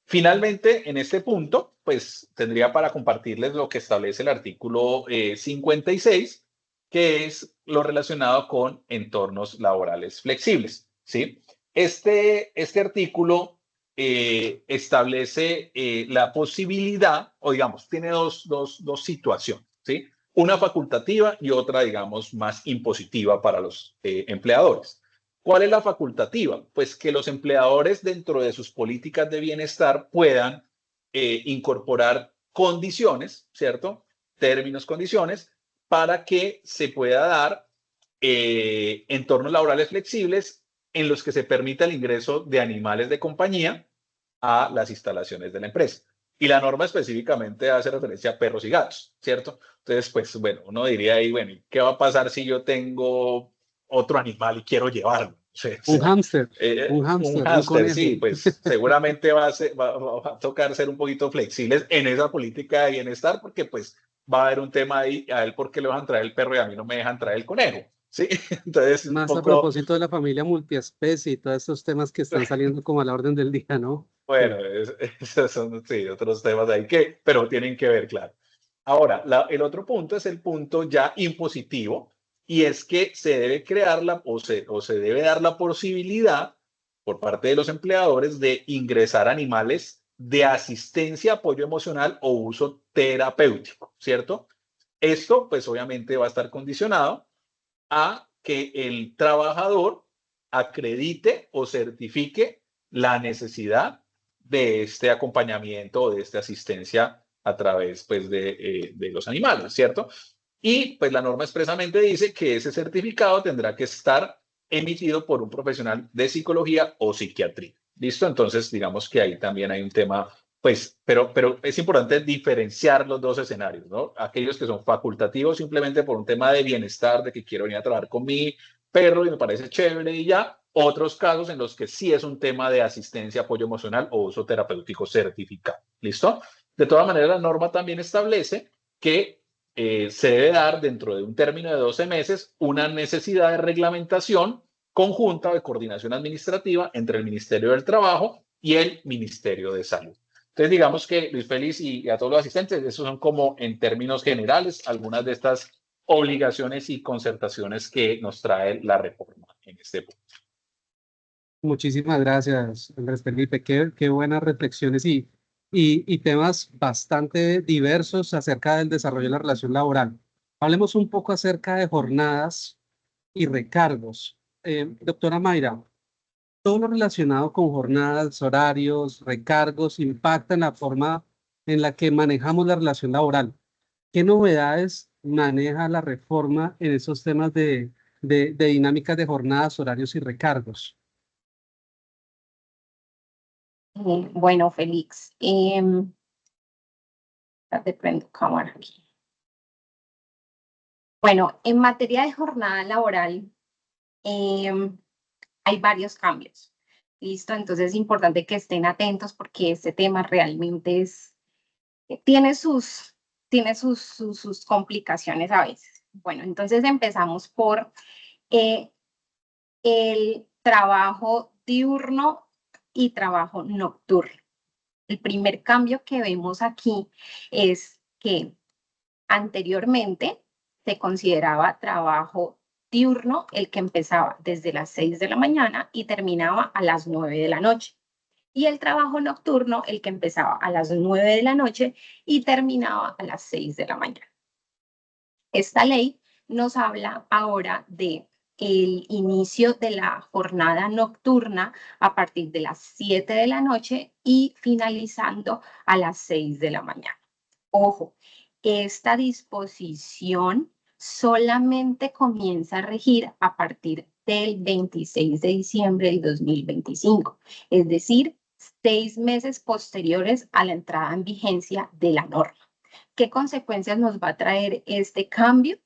Finalmente, en este punto, pues tendría para compartirles lo que establece el artículo 56, que es lo relacionado con entornos laborales flexibles, ¿sí? Este artículo establece la posibilidad, o digamos, tiene dos situaciones, ¿sí? Una facultativa y otra, digamos, más impositiva para los empleadores. ¿Cuál es la facultativa? Pues que los empleadores dentro de sus políticas de bienestar puedan incorporar condiciones, ¿cierto? Términos, condiciones, para que se pueda dar entornos laborales flexibles en los que se permita el ingreso de animales de compañía a las instalaciones de la empresa. Y la norma específicamente hace referencia a perros y gatos, ¿cierto? Entonces, pues, bueno, uno diría ahí, bueno, ¿qué va a pasar si yo tengo otro animal y quiero llevarlo? Un hámster, un hámster, sí, pues seguramente va a tocar ser un poquito flexibles en esa política de bienestar porque pues va a haber un tema ahí, a él porque le van a traer el perro y a mí no me dejan traer el conejo, ¿sí? Entonces, más a propósito de la familia multiespecie y todos estos temas que están saliendo como a la orden del día, ¿no? Bueno, esos son sí, otros temas ahí pero tienen que ver, claro. Ahora, el otro punto es el punto ya impositivo, y es que se debe crear o se debe dar la posibilidad por parte de los empleadores de ingresar animales de asistencia, apoyo emocional o uso terapéutico, ¿cierto? Esto, pues obviamente va a estar condicionado a que el trabajador acredite o certifique la necesidad de este acompañamiento o de esta asistencia a través pues, de los animales, ¿cierto? Y pues la norma expresamente dice que ese certificado tendrá que estar emitido por un profesional de psicología o psiquiatría. ¿Listo? Entonces, digamos que ahí también hay un tema Pues, pero es importante diferenciar los dos escenarios, ¿no? Aquellos que son facultativos simplemente por un tema de bienestar, de que quiero venir a trabajar con mi perro y me parece chévere y ya. Otros casos en los que sí es un tema de asistencia, apoyo emocional o uso terapéutico certificado. ¿Listo? De todas maneras, la norma también establece que se debe dar dentro de un término de 12 meses una necesidad de reglamentación conjunta de coordinación administrativa entre el Ministerio del Trabajo y el Ministerio de Salud. Entonces, digamos que Luis Félix y a todos los asistentes, esos son como en términos generales algunas de estas obligaciones y concertaciones que nos trae la reforma en este punto. Muchísimas gracias, Andrés Felipe. Qué buenas reflexiones y temas bastante diversos acerca del desarrollo de la relación laboral. Hablemos un poco acerca de jornadas y recargos. Doctora Mayra, todo lo relacionado con jornadas, horarios, recargos, impacta en la forma en la que manejamos la relación laboral. ¿Qué novedades maneja la reforma en esos temas de dinámicas de jornadas, horarios y recargos? Bueno, Félix, te prendo cámara aquí. Bueno, en materia de jornada laboral, hay varios cambios. ¿Listo? Entonces es importante que estén atentos porque este tema realmente tiene sus complicaciones a veces. Bueno, entonces empezamos por el trabajo diurno y trabajo nocturno. El primer cambio que vemos aquí es que anteriormente se consideraba trabajo diurno el que empezaba desde las 6 de la mañana y terminaba a las 9 de la noche. Y el trabajo nocturno el que empezaba a las 9 de la noche y terminaba a las 6 de la mañana. Esta ley nos habla ahora de el inicio de la jornada nocturna a partir de las 7 de la noche y finalizando a las 6 de la mañana. Ojo, esta disposición solamente comienza a regir a partir del 26 de diciembre del 2025, es decir, 6 meses posteriores a la entrada en vigencia de la norma. ¿Qué consecuencias nos va a traer este cambio?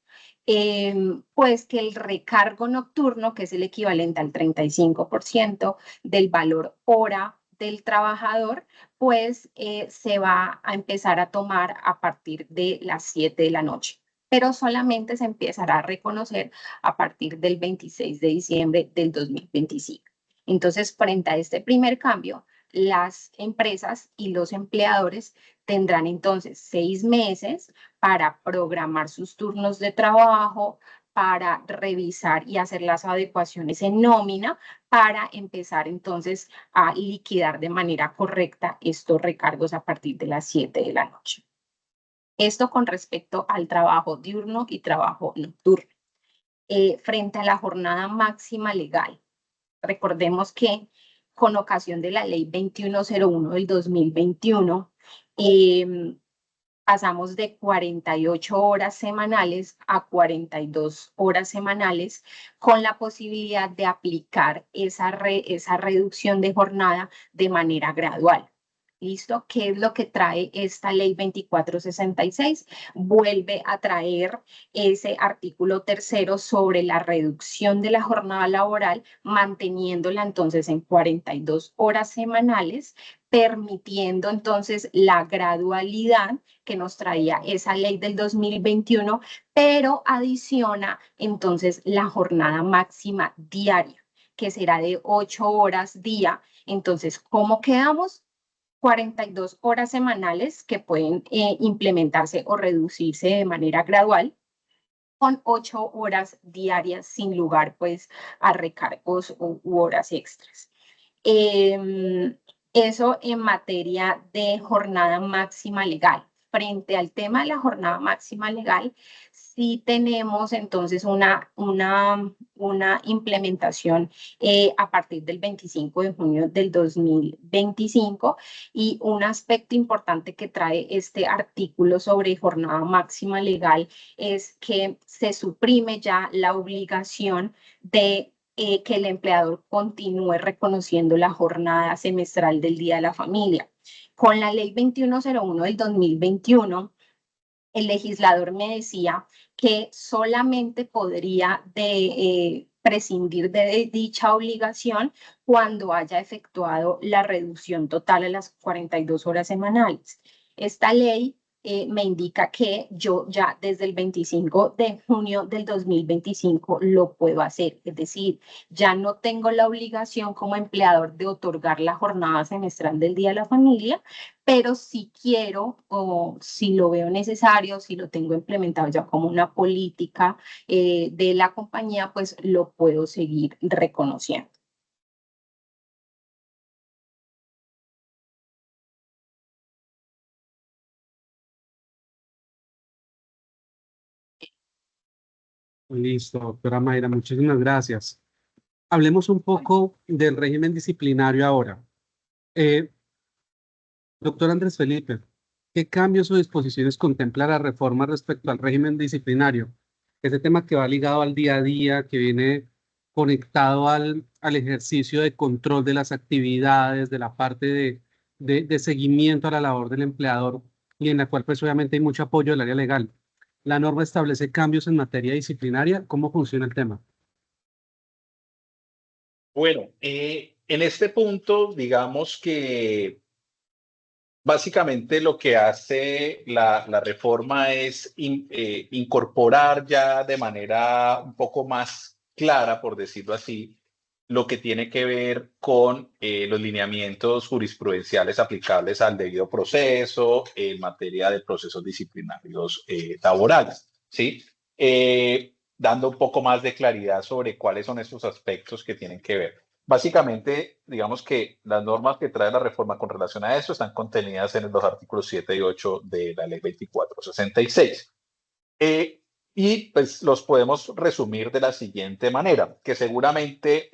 Pues que el recargo nocturno, que es el equivalente al 35% del valor hora del trabajador, pues se va a empezar a tomar a partir de las 7 de la noche, pero solamente se empezará a reconocer a partir del 26 de diciembre del 2025. Entonces, frente a este primer cambio, las empresas y los empleadores tendrán entonces 6 meses para programar sus turnos de trabajo, para revisar y hacer las adecuaciones en nómina, para empezar entonces a liquidar de manera correcta estos recargos a partir de las 7 de la noche. Esto con respecto al trabajo diurno y trabajo nocturno. Frente a la jornada máxima legal, recordemos que con ocasión de la ley 2101 del 2021, pasamos de 48 horas semanales a 42 horas semanales con la posibilidad de aplicar esa reducción de jornada de manera gradual. ¿Listo? ¿Qué es lo que trae esta ley 2466? Vuelve a traer ese artículo tercero sobre la reducción de la jornada laboral, manteniéndola entonces en 42 horas semanales, permitiendo entonces la gradualidad que nos traía esa ley del 2021, pero adiciona entonces la jornada máxima diaria, que será de 8 horas día. Entonces, ¿cómo quedamos? 42 horas semanales que pueden implementarse o reducirse de manera gradual, con 8 horas diarias sin lugar pues a recargos u horas extras. Eso en materia de jornada máxima legal. Frente al tema de la jornada máxima legal, sí tenemos entonces una implementación a partir del 25 de junio del 2025, y un aspecto importante que trae este artículo sobre jornada máxima legal es que se suprime ya la obligación de que el empleador continúe reconociendo la jornada semestral del Día de la Familia. Con la Ley 2101 del 2021, el legislador me decía que solamente podría prescindir de dicha obligación cuando haya efectuado la reducción total a las 42 horas semanales. Esta ley me indica que yo ya desde el 25 de junio del 2025 lo puedo hacer. Es decir, ya no tengo la obligación como empleador de otorgar la jornada semestral del Día de la Familia, pero si quiero o si lo veo necesario, si lo tengo implementado ya como una política de la compañía, pues lo puedo seguir reconociendo. Listo, doctora Mayra, muchísimas gracias. Hablemos un poco del régimen disciplinario ahora. Doctor Andrés Felipe, ¿qué cambios o disposiciones contempla la reforma respecto al régimen disciplinario? Ese tema que va ligado al día a día, que viene conectado al ejercicio de control de las actividades, de la parte de seguimiento a la labor del empleador y en la cual pues obviamente hay mucho apoyo del área legal. La norma establece cambios en materia disciplinaria. ¿Cómo funciona el tema? Bueno, en este punto, digamos que básicamente lo que hace la reforma es incorporar ya de manera un poco más clara, por decirlo así, lo que tiene que ver con los lineamientos jurisprudenciales aplicables al debido proceso en materia de procesos disciplinarios laborales, ¿sí? Dando un poco más de claridad sobre cuáles son esos aspectos que tienen que ver. Básicamente, digamos que las normas que trae la reforma con relación a esto están contenidas en los artículos 7 y 8 de la ley 2466. Y pues los podemos resumir de la siguiente manera, que seguramente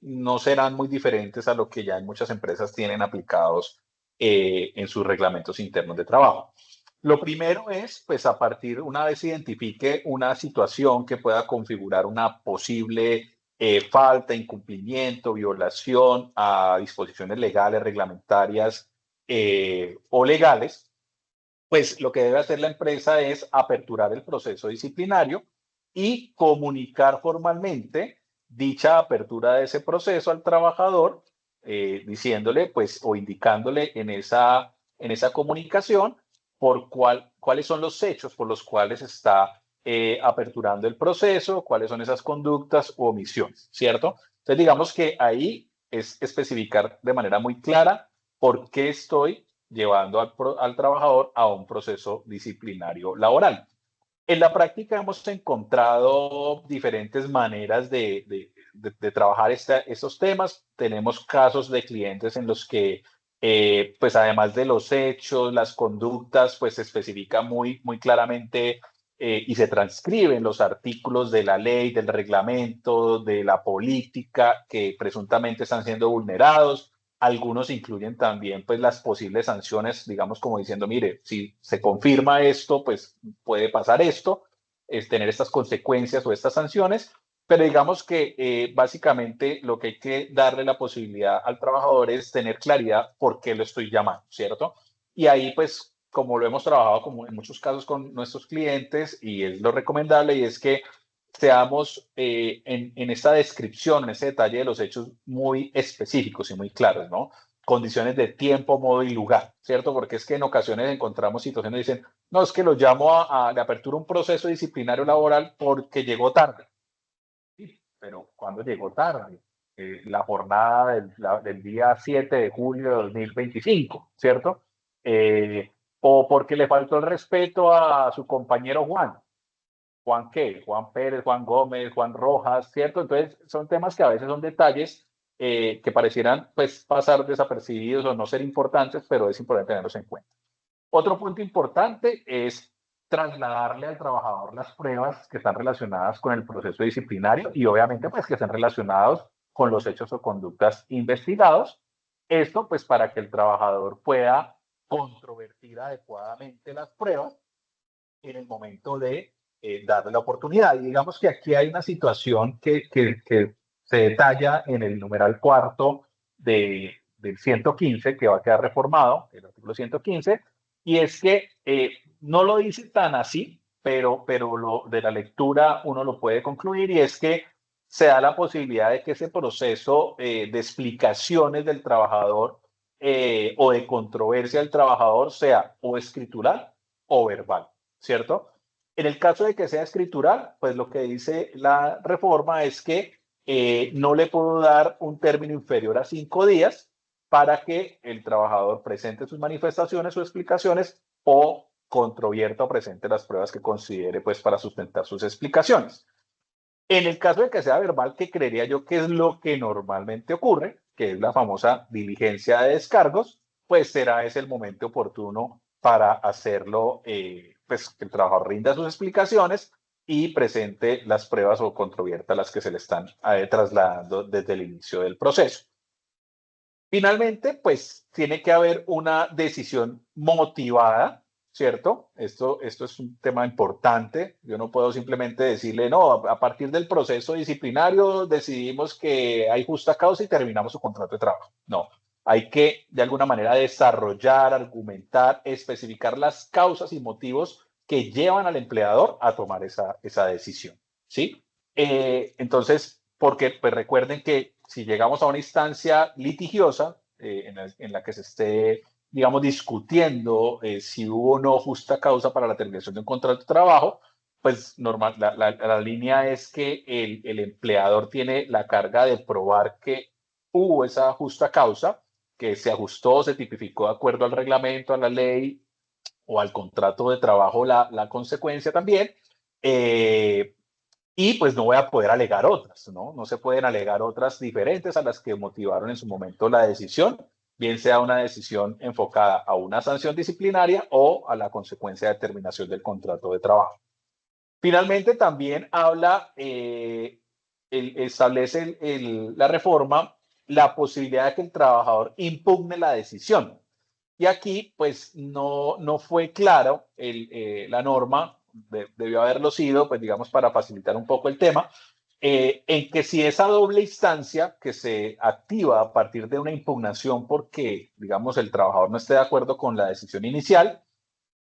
no serán muy diferentes a lo que ya en muchas empresas tienen aplicados en sus reglamentos internos de trabajo. Lo primero es, pues a partir, una vez identifique una situación que pueda configurar una posible falta, incumplimiento, violación a disposiciones legales, reglamentarias o legales, pues lo que debe hacer la empresa es aperturar el proceso disciplinario y comunicar formalmente dicha apertura de ese proceso al trabajador, diciéndole, pues, o indicándole en esa comunicación cuáles son los hechos por los cuales está aperturando el proceso, cuáles son esas conductas u omisiones, ¿cierto? Entonces, digamos que ahí es especificar de manera muy clara por qué estoy llevando al trabajador a un proceso disciplinario laboral. En la práctica hemos encontrado diferentes maneras de trabajar estos temas. Tenemos casos de clientes en los que, pues además de los hechos, las conductas, pues se especifica muy claramente y se transcriben los artículos de la ley, del reglamento, de la política que presuntamente están siendo vulnerados. Algunos incluyen también pues las posibles sanciones, digamos como diciendo, mire, si se confirma esto, pues puede pasar esto, es tener estas consecuencias o estas sanciones, pero digamos que básicamente lo que hay que darle la posibilidad al trabajador es tener claridad por qué lo estoy llamando, ¿cierto? Y ahí pues como lo hemos trabajado como en muchos casos con nuestros clientes y es lo recomendable y es que seamos en esta descripción, en ese detalle de los hechos muy específicos y muy claros, ¿no? Condiciones de tiempo, modo y lugar, ¿cierto? Porque es que en ocasiones encontramos situaciones que dicen, no, es que lo llamo le apertura un proceso disciplinario laboral porque llegó tarde. Sí, pero ¿cuándo llegó tarde? La jornada del día 7 de julio de 2025, ¿cierto? O porque le faltó el respeto a su compañero Juan. ¿Juan qué? Juan Pérez, Juan Gómez, Juan Rojas, ¿cierto? Entonces, son temas que a veces son detalles que parecieran pues, pasar desapercibidos o no ser importantes, pero es importante tenerlos en cuenta. Otro punto importante es trasladarle al trabajador las pruebas que están relacionadas con el proceso disciplinario y obviamente pues que estén relacionados con los hechos o conductas investigados. Esto pues para que el trabajador pueda controvertir adecuadamente las pruebas en el momento de darle la oportunidad. Y digamos que aquí hay una situación que se detalla en el numeral cuarto del 115, que va a quedar reformado, el artículo 115, y es que no lo dice tan así, pero de la lectura uno lo puede concluir, y es que se da la posibilidad de que ese proceso de explicaciones del trabajador o de controversia del trabajador sea o escritural o verbal, ¿cierto? En el caso de que sea escritural, pues lo que dice la reforma es que no le puedo dar un término inferior a 5 días para que el trabajador presente sus manifestaciones o explicaciones o controvierta o presente las pruebas que considere pues para sustentar sus explicaciones. En el caso de que sea verbal, que creería yo que es lo que normalmente ocurre, que es la famosa diligencia de descargos, pues será ese el momento oportuno para hacerlo, pues que el trabajador rinda sus explicaciones y presente las pruebas o controvierta las que se le están trasladando desde el inicio del proceso. Finalmente, pues tiene que haber una decisión motivada, ¿cierto? Esto es un tema importante. Yo no puedo simplemente decirle, no, a partir del proceso disciplinario decidimos que hay justa causa y terminamos su contrato de trabajo. No, hay que de alguna manera desarrollar, argumentar, especificar las causas y motivos que llevan al empleador a tomar esa decisión, ¿sí? Entonces, porque pues recuerden que si llegamos a una instancia litigiosa en la que se esté, digamos, discutiendo si hubo o no justa causa para la terminación de un contrato de trabajo, pues normal, la línea es que el empleador tiene la carga de probar que hubo esa justa causa, que se ajustó, se tipificó de acuerdo al reglamento, a la ley o al contrato de trabajo la consecuencia también. Y pues no voy a poder alegar otras, ¿no? No se pueden alegar otras diferentes a las que motivaron en su momento la decisión, bien sea una decisión enfocada a una sanción disciplinaria o a la consecuencia de terminación del contrato de trabajo. Finalmente, también habla, establece la reforma la posibilidad de que el trabajador impugne la decisión. Y aquí, pues, no fue claro la norma, debió haberlo sido, pues, digamos, para facilitar un poco el tema, en que si esa doble instancia que se activa a partir de una impugnación porque, digamos, el trabajador no esté de acuerdo con la decisión inicial,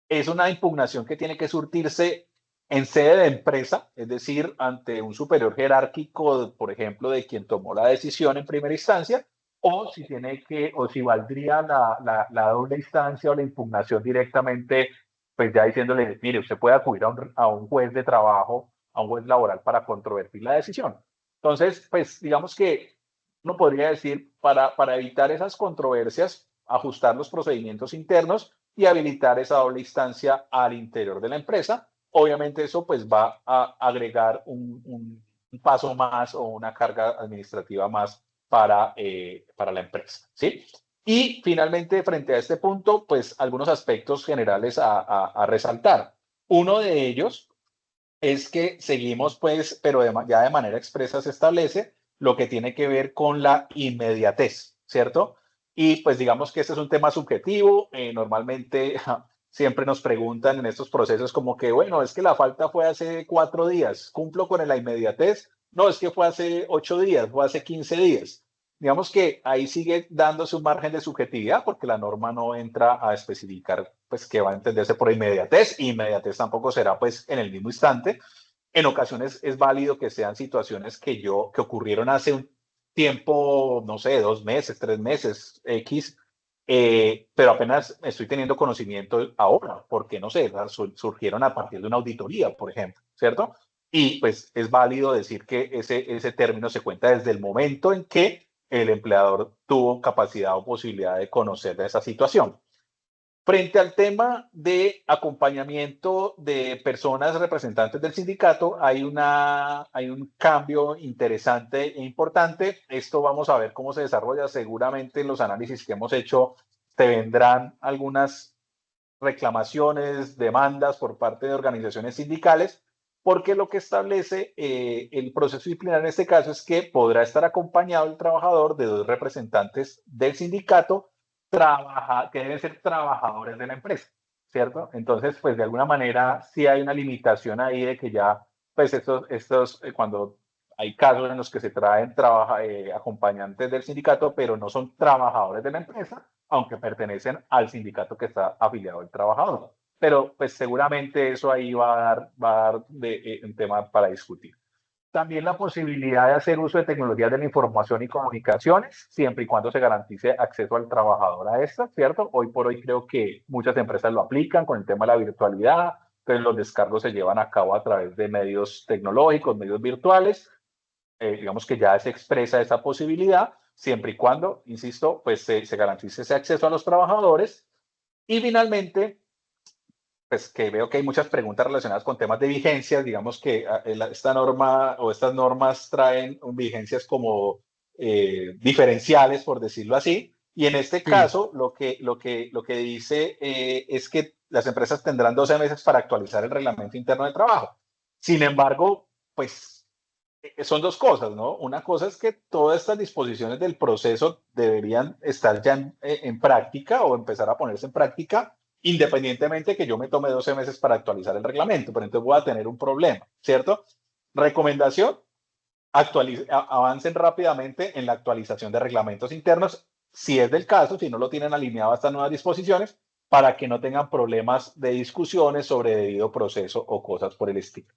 es una impugnación que tiene que surtirse en sede de empresa, es decir, ante un superior jerárquico, por ejemplo, de quien tomó la decisión en primera instancia, o si valdría la doble instancia o la impugnación directamente, pues ya diciéndole, mire, usted puede acudir a un juez de trabajo, a un juez laboral para controvertir la decisión. Entonces, pues digamos que uno podría decir, para evitar esas controversias, ajustar los procedimientos internos y habilitar esa doble instancia al interior de la empresa. Obviamente eso pues va a agregar un paso más o una carga administrativa más para la empresa, ¿sí? Y finalmente, frente a este punto, pues algunos aspectos generales a resaltar. Uno de ellos es que seguimos, pues, pero ya de manera expresa se establece lo que tiene que ver con la inmediatez, ¿cierto? Y pues digamos que este es un tema subjetivo. Normalmente siempre nos preguntan en estos procesos como que, bueno, es que la falta fue hace 4 días, ¿cumplo con la inmediatez? No, es que fue hace 8 días, fue hace 15 días. Digamos que ahí sigue dándose un margen de subjetividad porque la norma no entra a especificar pues qué va a entenderse por inmediatez. Inmediatez tampoco será pues en el mismo instante. En ocasiones es válido que sean situaciones que ocurrieron hace un tiempo, no sé, 2 meses, 3 meses, X, pero apenas estoy teniendo conocimiento ahora, porque no sé, surgieron a partir de una auditoría, por ejemplo, ¿cierto? Y pues es válido decir que ese término se cuenta desde el momento en que el empleador tuvo capacidad o posibilidad de conocer de esa situación. Frente al tema de acompañamiento de personas representantes del sindicato, hay un cambio interesante e importante. Esto vamos a ver cómo se desarrolla. Seguramente en los análisis que hemos hecho te vendrán algunas reclamaciones, demandas por parte de organizaciones sindicales, porque lo que establece el proceso disciplinario en este caso es que podrá estar acompañado el trabajador de 2 representantes del sindicato que deben ser trabajadores de la empresa, ¿cierto? Entonces, pues de alguna manera sí hay una limitación ahí de que ya, pues cuando hay casos en los que se traen acompañantes del sindicato, pero no son trabajadores de la empresa, aunque pertenecen al sindicato que está afiliado al trabajador. Pero pues seguramente eso ahí va a dar un tema para discutir. También la posibilidad de hacer uso de tecnologías de la información y comunicaciones, siempre y cuando se garantice acceso al trabajador a estas, ¿cierto? Hoy por hoy creo que muchas empresas lo aplican con el tema de la virtualidad, entonces los descargos se llevan a cabo a través de medios tecnológicos, medios virtuales, digamos que ya se expresa esa posibilidad, siempre y cuando, insisto, pues se garantice ese acceso a los trabajadores. Y finalmente, pues que veo que hay muchas preguntas relacionadas con temas de vigencias, digamos que esta norma o estas normas traen vigencias como diferenciales, por decirlo así, y en este caso lo que dice es que las empresas tendrán 12 meses para actualizar el reglamento interno de trabajo. Sin embargo, pues son dos cosas, ¿no? Una cosa es que todas estas disposiciones del proceso deberían estar ya en práctica o empezar a ponerse en práctica, independientemente que yo me tome 12 meses para actualizar el reglamento, pero entonces voy a tener un problema, ¿cierto? Recomendación, avancen rápidamente en la actualización de reglamentos internos, si es del caso, si no lo tienen alineado a estas nuevas disposiciones, para que no tengan problemas de discusiones sobre debido proceso o cosas por el estilo.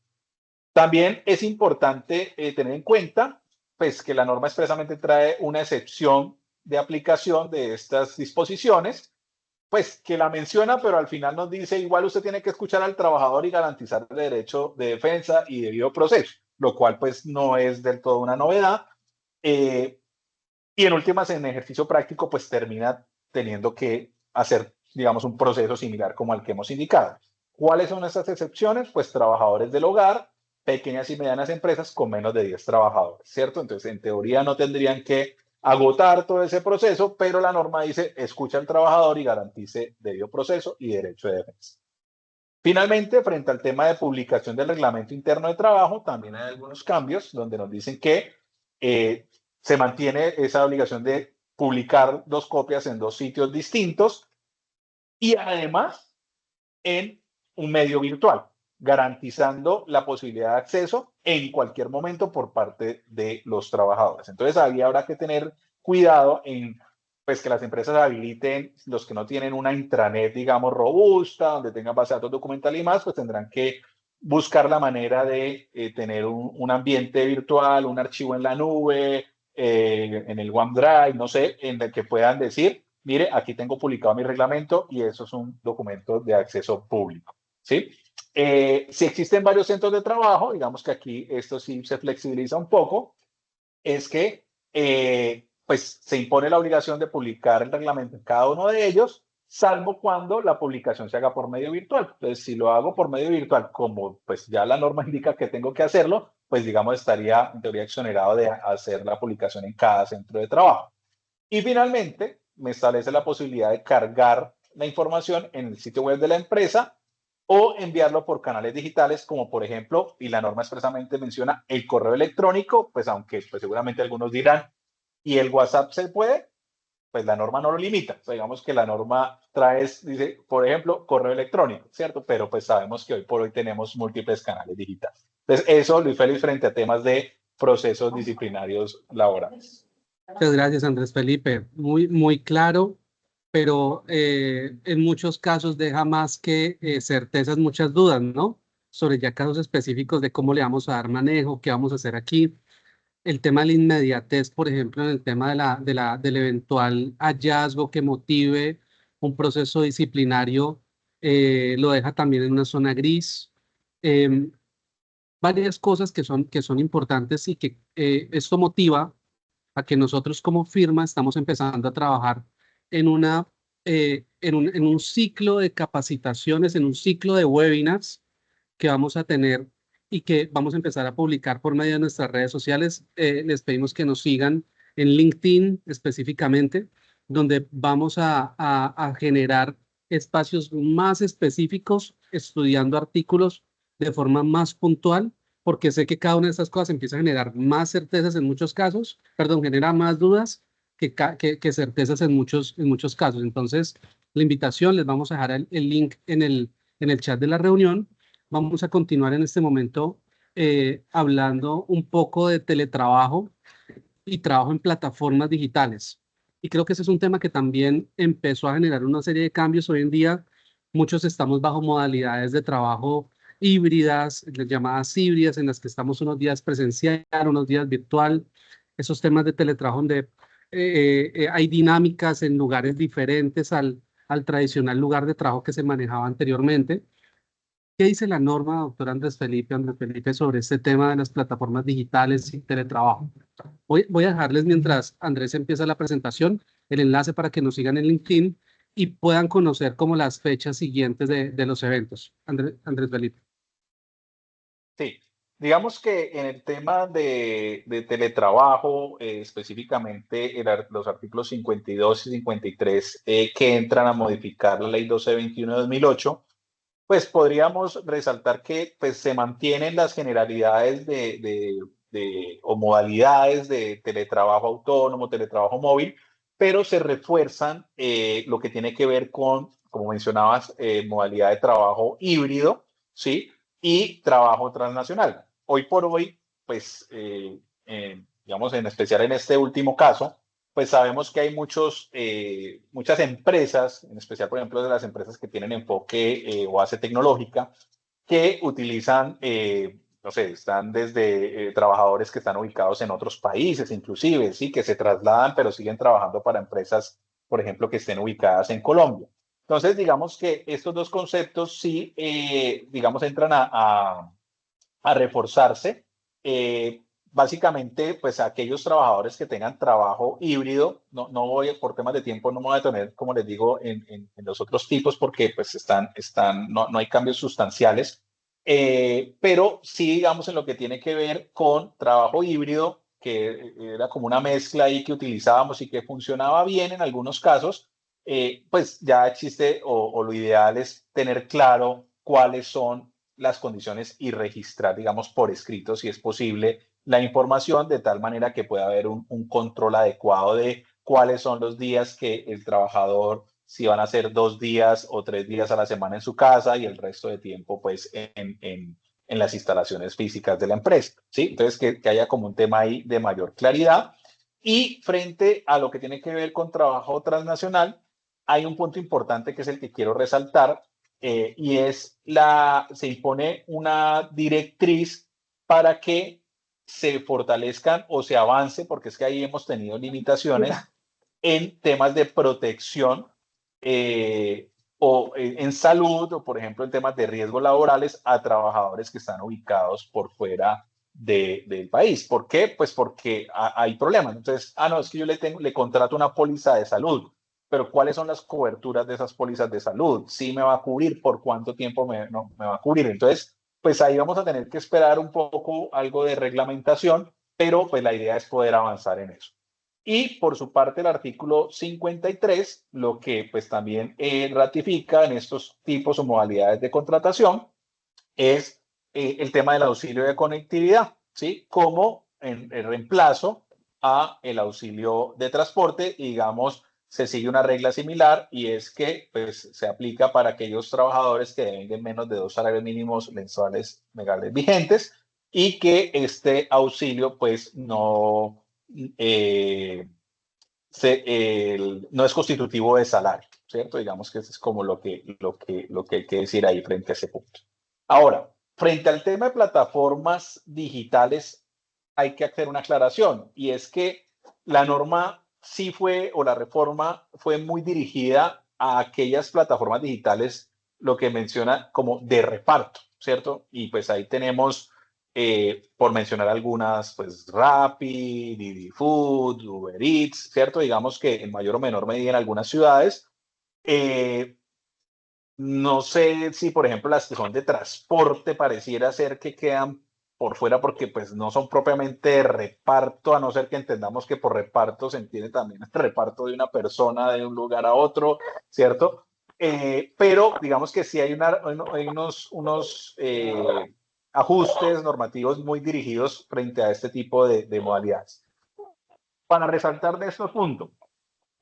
También es importante tener en cuenta pues, que la norma expresamente trae una excepción de aplicación de estas disposiciones, pues que la menciona, pero al final nos dice igual usted tiene que escuchar al trabajador y garantizar el derecho de defensa y debido proceso, lo cual pues no es del todo una novedad. Y en últimas, en ejercicio práctico, pues termina teniendo que hacer, digamos, un proceso similar como al que hemos indicado. ¿Cuáles son esas excepciones? Pues trabajadores del hogar, pequeñas y medianas empresas con menos de 10 trabajadores, ¿cierto? Entonces, en teoría no tendrían que agotar todo ese proceso, pero la norma dice, escucha al trabajador y garantice debido proceso y derecho de defensa. Finalmente, frente al tema de publicación del reglamento interno de trabajo, también hay algunos cambios donde nos dicen que se mantiene esa obligación de publicar 2 copias en 2 sitios distintos y además en un medio virtual, garantizando la posibilidad de acceso en cualquier momento por parte de los trabajadores. Entonces, ahí habrá que tener cuidado en pues, que las empresas habiliten, los que no tienen una intranet, digamos, robusta, donde tengan base de datos documental y más, pues tendrán que buscar la manera de tener un ambiente virtual, un archivo en la nube, en el OneDrive, no sé, en el que puedan decir, mire, aquí tengo publicado mi reglamento y eso es un documento de acceso público, ¿sí? Si existen varios centros de trabajo, digamos que aquí esto sí se flexibiliza un poco, es que pues se impone la obligación de publicar el reglamento en cada uno de ellos, salvo cuando la publicación se haga por medio virtual. Entonces, si lo hago por medio virtual, como pues ya la norma indica que tengo que hacerlo, pues digamos estaría en teoría exonerado de hacer la publicación en cada centro de trabajo. Y finalmente, me establece la posibilidad de cargar la información en el sitio web de la empresa o enviarlo por canales digitales, como por ejemplo, y la norma expresamente menciona el correo electrónico, pues aunque pues seguramente algunos dirán, ¿y el WhatsApp se puede? Pues la norma no lo limita. O sea, digamos que la norma dice, por ejemplo, correo electrónico, ¿cierto? Pero pues sabemos que hoy por hoy tenemos múltiples canales digitales. Entonces, eso, Luis Félix, frente a temas de procesos disciplinarios laborales. Muchas gracias, Andrés Felipe. Muy claro, pero en muchos casos deja más que certezas, muchas dudas, ¿no? Sobre ya casos específicos de cómo le vamos a dar manejo, qué vamos a hacer aquí. El tema de la inmediatez, por ejemplo, en el tema del eventual hallazgo que motive un proceso disciplinario, lo deja también en una zona gris. Varias cosas que son importantes y que esto motiva a que nosotros como firma estamos empezando a trabajar en en un ciclo de capacitaciones, en un ciclo de webinars que vamos a tener y que vamos a empezar a publicar por medio de nuestras redes sociales. Les pedimos que nos sigan en LinkedIn específicamente, donde vamos a generar espacios más específicos, estudiando artículos de forma más puntual, porque sé que cada una de estas cosas empieza a generar más certezas en muchos casos, perdón, genera más dudas que certezas en muchos casos. Entonces, la invitación, les vamos a dejar el link en el chat de la reunión. Vamos a continuar en este momento hablando un poco de teletrabajo y trabajo en plataformas digitales. Y creo que ese es un tema que también empezó a generar una serie de cambios. Hoy en día muchos estamos bajo modalidades de trabajo híbridas, las llamadas híbridas, en las que estamos unos días presencial, unos días virtual. Esos temas de teletrabajo donde hay dinámicas en lugares diferentes al tradicional lugar de trabajo que se manejaba anteriormente. ¿Qué dice la norma, doctor Andrés Felipe, sobre este tema de las plataformas digitales y teletrabajo? Voy a dejarles, mientras Andrés empieza la presentación, el enlace para que nos sigan en LinkedIn y puedan conocer como las fechas siguientes de los eventos. Andrés Felipe. Sí, digamos que en el tema de teletrabajo, específicamente los artículos 52 y 53 que entran a modificar la ley 1221 de 2008, pues podríamos resaltar que pues, se mantienen las generalidades o modalidades de teletrabajo autónomo, teletrabajo móvil, pero se refuerzan lo que tiene que ver con, como mencionabas, modalidad de trabajo híbrido, ¿sí? Y trabajo transnacional. Hoy por hoy, pues, digamos, en especial en este último caso, pues sabemos que hay muchas empresas, en especial, por ejemplo, de las empresas que tienen enfoque o base tecnológica, que utilizan, no sé, están desde trabajadores que están ubicados en otros países, inclusive, sí, que se trasladan, pero siguen trabajando para empresas, por ejemplo, que estén ubicadas en Colombia. Entonces, digamos que estos dos conceptos sí, digamos, entran a reforzarse. Básicamente, pues aquellos trabajadores que tengan trabajo híbrido, no voy, por temas de tiempo, no me voy a tener, como les digo, en los otros tipos porque pues no hay cambios sustanciales, pero sí, digamos, en lo que tiene que ver con trabajo híbrido, que era como una mezcla ahí que utilizábamos y que funcionaba bien en algunos casos, pues ya existe o lo ideal es tener claro cuáles son las condiciones y registrar, digamos, por escrito, si es posible, la información de tal manera que pueda haber un control adecuado de cuáles son los días que el trabajador, si van a ser 2 días o 3 días a la semana en su casa y el resto de tiempo, pues, en las instalaciones físicas de la empresa, ¿sí? Entonces, que haya como un tema ahí de mayor claridad. Y frente a lo que tiene que ver con trabajo transnacional, hay un punto importante que es el que quiero resaltar, y se impone una directriz para que se fortalezcan o se avance, porque es que ahí hemos tenido limitaciones en temas de protección o en salud o, por ejemplo, en temas de riesgos laborales a trabajadores que están ubicados por fuera del país. ¿Por qué? Pues porque hay problemas. Entonces, no, es que yo le contrato una póliza de salud, pero ¿cuáles son las coberturas de esas pólizas de salud? ¿Sí me va a cubrir? ¿Por cuánto tiempo no, me va a cubrir? Entonces, pues ahí vamos a tener que esperar un poco algo de reglamentación, pero pues la idea es poder avanzar en eso. Y por su parte, el artículo 53, lo que pues también ratifica en estos tipos o modalidades de contratación es el tema del auxilio de conectividad, ¿sí? Como en el reemplazo a el auxilio de transporte, y digamos, se sigue una regla similar y es que pues, se aplica para aquellos trabajadores que deben menos de 2 salarios mínimos mensuales legales vigentes y que este auxilio pues no no es constitutivo de salario, ¿cierto? Digamos que eso es como lo que hay que decir ahí frente a ese punto. Ahora, frente al tema de plataformas digitales, hay que hacer una aclaración, y es que la norma sí fue, o la reforma fue muy dirigida a aquellas plataformas digitales, lo que menciona como de reparto, ¿cierto? Y pues ahí tenemos por mencionar algunas, pues Rappi, Didi Food, Uber Eats, ¿cierto? Digamos que en mayor o menor medida en algunas ciudades. No sé si, por ejemplo, las que son de transporte pareciera ser que quedan por fuera porque pues no son propiamente de reparto, a no ser que entendamos que por reparto se entiende también el reparto de una persona de un lugar a otro, ¿cierto? Pero digamos que sí hay unos ajustes normativos muy dirigidos frente a este tipo de modalidades. Para resaltar de estos puntos,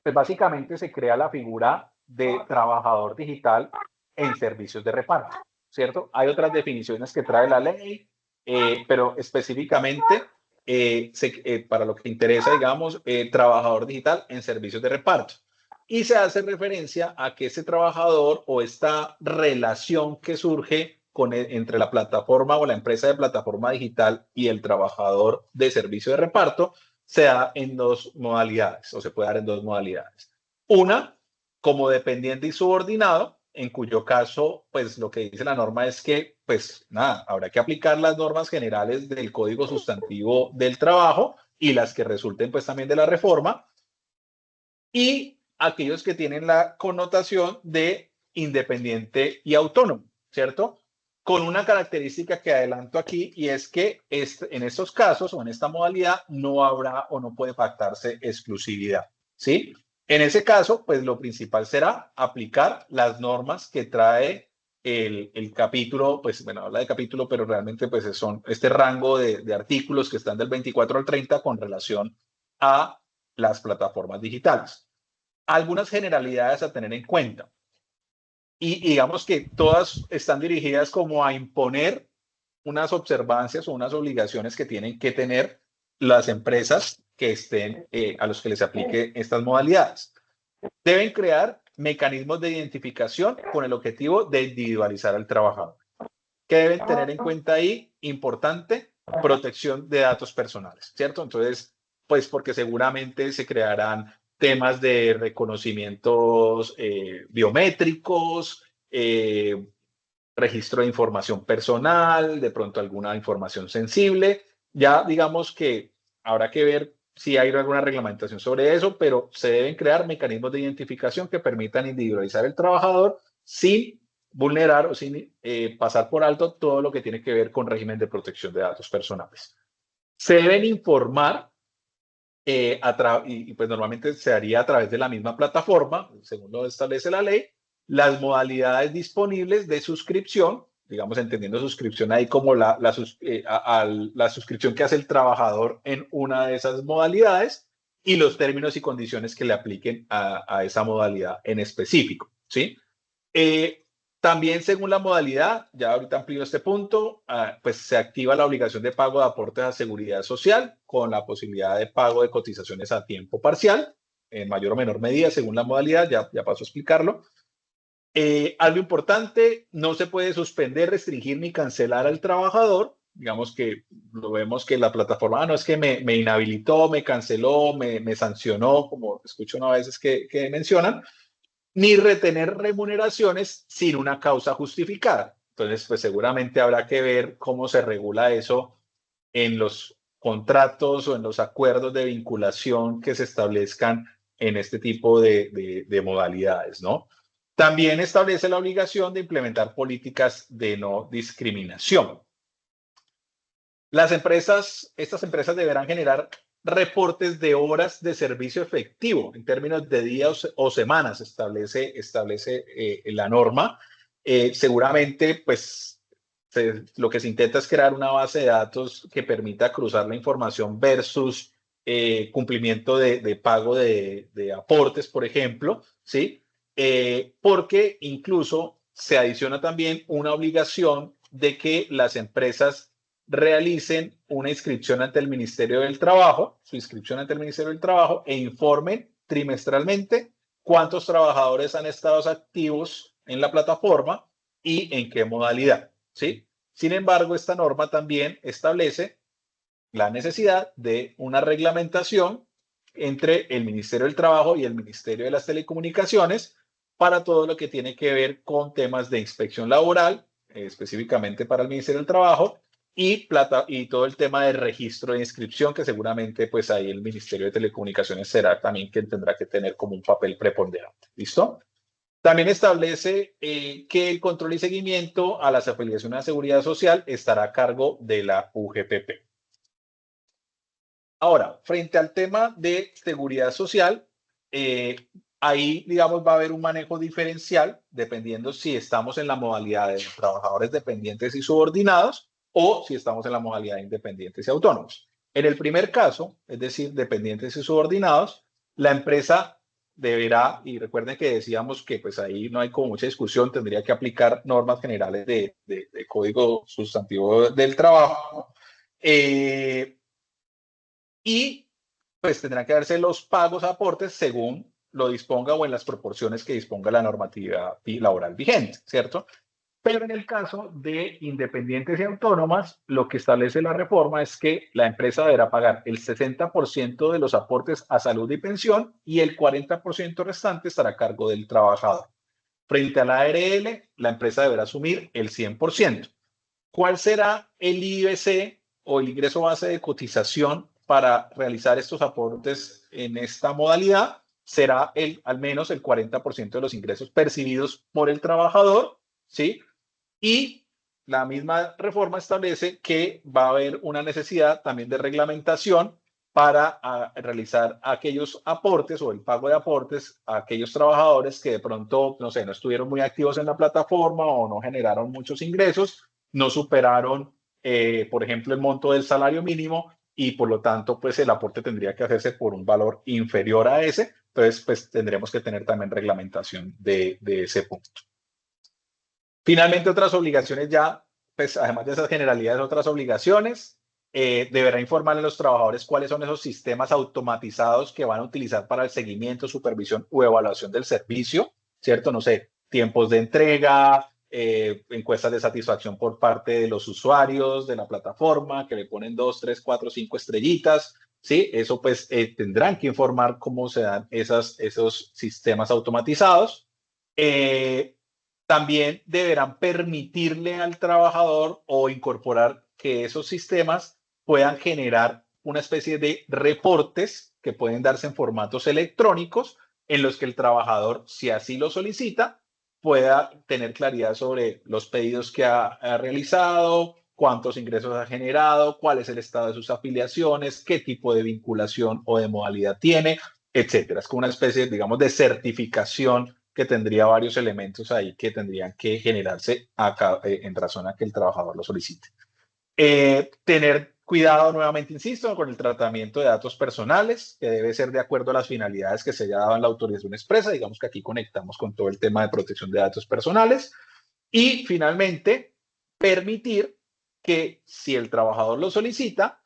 pues básicamente se crea la figura de trabajador digital en servicios de reparto, ¿cierto? Hay otras definiciones que trae la ley, pero específicamente para lo que interesa, digamos, trabajador digital en servicios de reparto. Y se hace referencia a que ese trabajador o esta relación que surge entre la plataforma o la empresa de plataforma digital y el trabajador de servicio de reparto se da en dos modalidades, o se puede dar en dos modalidades. Una, como dependiente y subordinado, en cuyo caso, pues lo que dice la norma es que, pues nada, habrá que aplicar las normas generales del Código Sustantivo del Trabajo y las que resulten pues también de la reforma, y aquellos que tienen la connotación de independiente y autónomo, ¿cierto? Con una característica que adelanto aquí, y es que en estos casos o en esta modalidad no habrá o no puede pactarse exclusividad, ¿sí? En ese caso, pues lo principal será aplicar las normas que trae el capítulo, pues bueno, habla de capítulo, pero realmente pues son este rango de artículos que están del 24 al 30 con relación a las plataformas digitales. Algunas generalidades a tener en cuenta. Y digamos que todas están dirigidas como a imponer unas observancias o unas obligaciones que tienen que tener las empresas que estén a los que les aplique estas modalidades. Deben crear mecanismos de identificación con el objetivo de individualizar al trabajador. ¿Qué deben tener en cuenta ahí? Importante, protección de datos personales, ¿cierto? Entonces, pues porque seguramente se crearán temas de reconocimientos biométricos, registro de información personal, de pronto alguna información sensible. Ya digamos que habrá que ver si hay alguna reglamentación sobre eso, pero se deben crear mecanismos de identificación que permitan individualizar el trabajador sin vulnerar o sin pasar por alto todo lo que tiene que ver con régimen de protección de datos personales. Se deben informar y pues normalmente se haría a través de la misma plataforma, según lo establece la ley, las modalidades disponibles de suscripción, digamos entendiendo suscripción ahí como la suscripción que hace el trabajador en una de esas modalidades y los términos y condiciones que le apliquen a esa modalidad en específico, ¿sí? También según la modalidad, ya ahorita amplío este punto, pues se activa la obligación de pago de aportes a seguridad social con la posibilidad de pago de cotizaciones a tiempo parcial, en mayor o menor medida según la modalidad, ya paso a explicarlo. Algo importante, no se puede suspender, restringir ni cancelar al trabajador. Digamos que lo vemos que la plataforma, no es que me inhabilitó, me canceló, me sancionó, como escucho a veces que mencionan, ni retener remuneraciones sin una causa justificada. Entonces, pues seguramente habrá que ver cómo se regula eso en los contratos o en los acuerdos de vinculación que se establezcan en este tipo de modalidades, ¿no? También establece la obligación de implementar políticas de no discriminación. Estas empresas deberán generar reportes de horas de servicio efectivo en términos de días o semanas, establece la norma. Seguramente, pues, lo que se intenta es crear una base de datos que permita cruzar la información versus cumplimiento de pago de aportes, por ejemplo, ¿sí? Porque incluso se adiciona también una obligación de que las empresas realicen una inscripción ante el Ministerio del Trabajo, su inscripción ante el Ministerio del Trabajo, e informen trimestralmente cuántos trabajadores han estado activos en la plataforma y en qué modalidad, ¿sí? Sin embargo, esta norma también establece la necesidad de una reglamentación entre el Ministerio del Trabajo y el Ministerio de las Telecomunicaciones para todo lo que tiene que ver con temas de inspección laboral, específicamente para el Ministerio del Trabajo, y todo el tema de registro de inscripción, que seguramente pues ahí el Ministerio de Telecomunicaciones será también quien tendrá que tener como un papel preponderante. ¿Listo? También establece que el control y seguimiento a las afiliaciones a seguridad social estará a cargo de la UGPP. Ahora, frente al tema de seguridad social, ahí, digamos, va a haber un manejo diferencial dependiendo si estamos en la modalidad de trabajadores dependientes y subordinados o si estamos en la modalidad de independientes y autónomos. En el primer caso, es decir, dependientes y subordinados, la empresa deberá, y recuerden que decíamos que pues ahí no hay como mucha discusión, tendría que aplicar normas generales de Código Sustantivo del Trabajo, y pues tendrán que darse los pagos aportes según lo disponga o en las proporciones que disponga la normativa laboral vigente, ¿cierto? Pero en el caso de independientes y autónomas, lo que establece la reforma es que la empresa deberá pagar el 60% de los aportes a salud y pensión y el 40% restante estará a cargo del trabajador. Frente a la ARL, la empresa deberá asumir el 100%. ¿Cuál será el IBC o el ingreso base de cotización para realizar estos aportes en esta modalidad? Será al menos el 40% de los ingresos percibidos por el trabajador, ¿sí? Y la misma reforma establece que va a haber una necesidad también de reglamentación para realizar aquellos aportes o el pago de aportes a aquellos trabajadores que de pronto, no sé, no estuvieron muy activos en la plataforma o no generaron muchos ingresos, no superaron, por ejemplo, el monto del salario mínimo y por lo tanto, pues el aporte tendría que hacerse por un valor inferior a ese. Entonces, pues tendremos que tener también reglamentación de ese punto. Finalmente, otras obligaciones ya, pues además de esas generalidades, otras obligaciones, deberá informar a los trabajadores cuáles son esos sistemas automatizados que van a utilizar para el seguimiento, supervisión u evaluación del servicio, ¿cierto? No sé, tiempos de entrega, encuestas de satisfacción por parte de los usuarios de la plataforma, que le ponen 2, 3, 4, 5 estrellitas, ¿sí? Eso pues tendrán que informar cómo se dan esos sistemas automatizados. También deberán permitirle al trabajador o incorporar que esos sistemas puedan generar una especie de reportes que pueden darse en formatos electrónicos en los que el trabajador, si así lo solicita, pueda tener claridad sobre los pedidos que ha realizado, cuántos ingresos ha generado, cuál es el estado de sus afiliaciones, qué tipo de vinculación o de modalidad tiene, etcétera. Es como una especie, digamos, de certificación que tendría varios elementos ahí que tendrían que generarse en razón a que el trabajador lo solicite. Tener cuidado, nuevamente insisto, con el tratamiento de datos personales, que debe ser de acuerdo a las finalidades que se haya dado en la autorización expresa. Digamos que aquí conectamos con todo el tema de protección de datos personales. Y finalmente, permitir que si el trabajador lo solicita,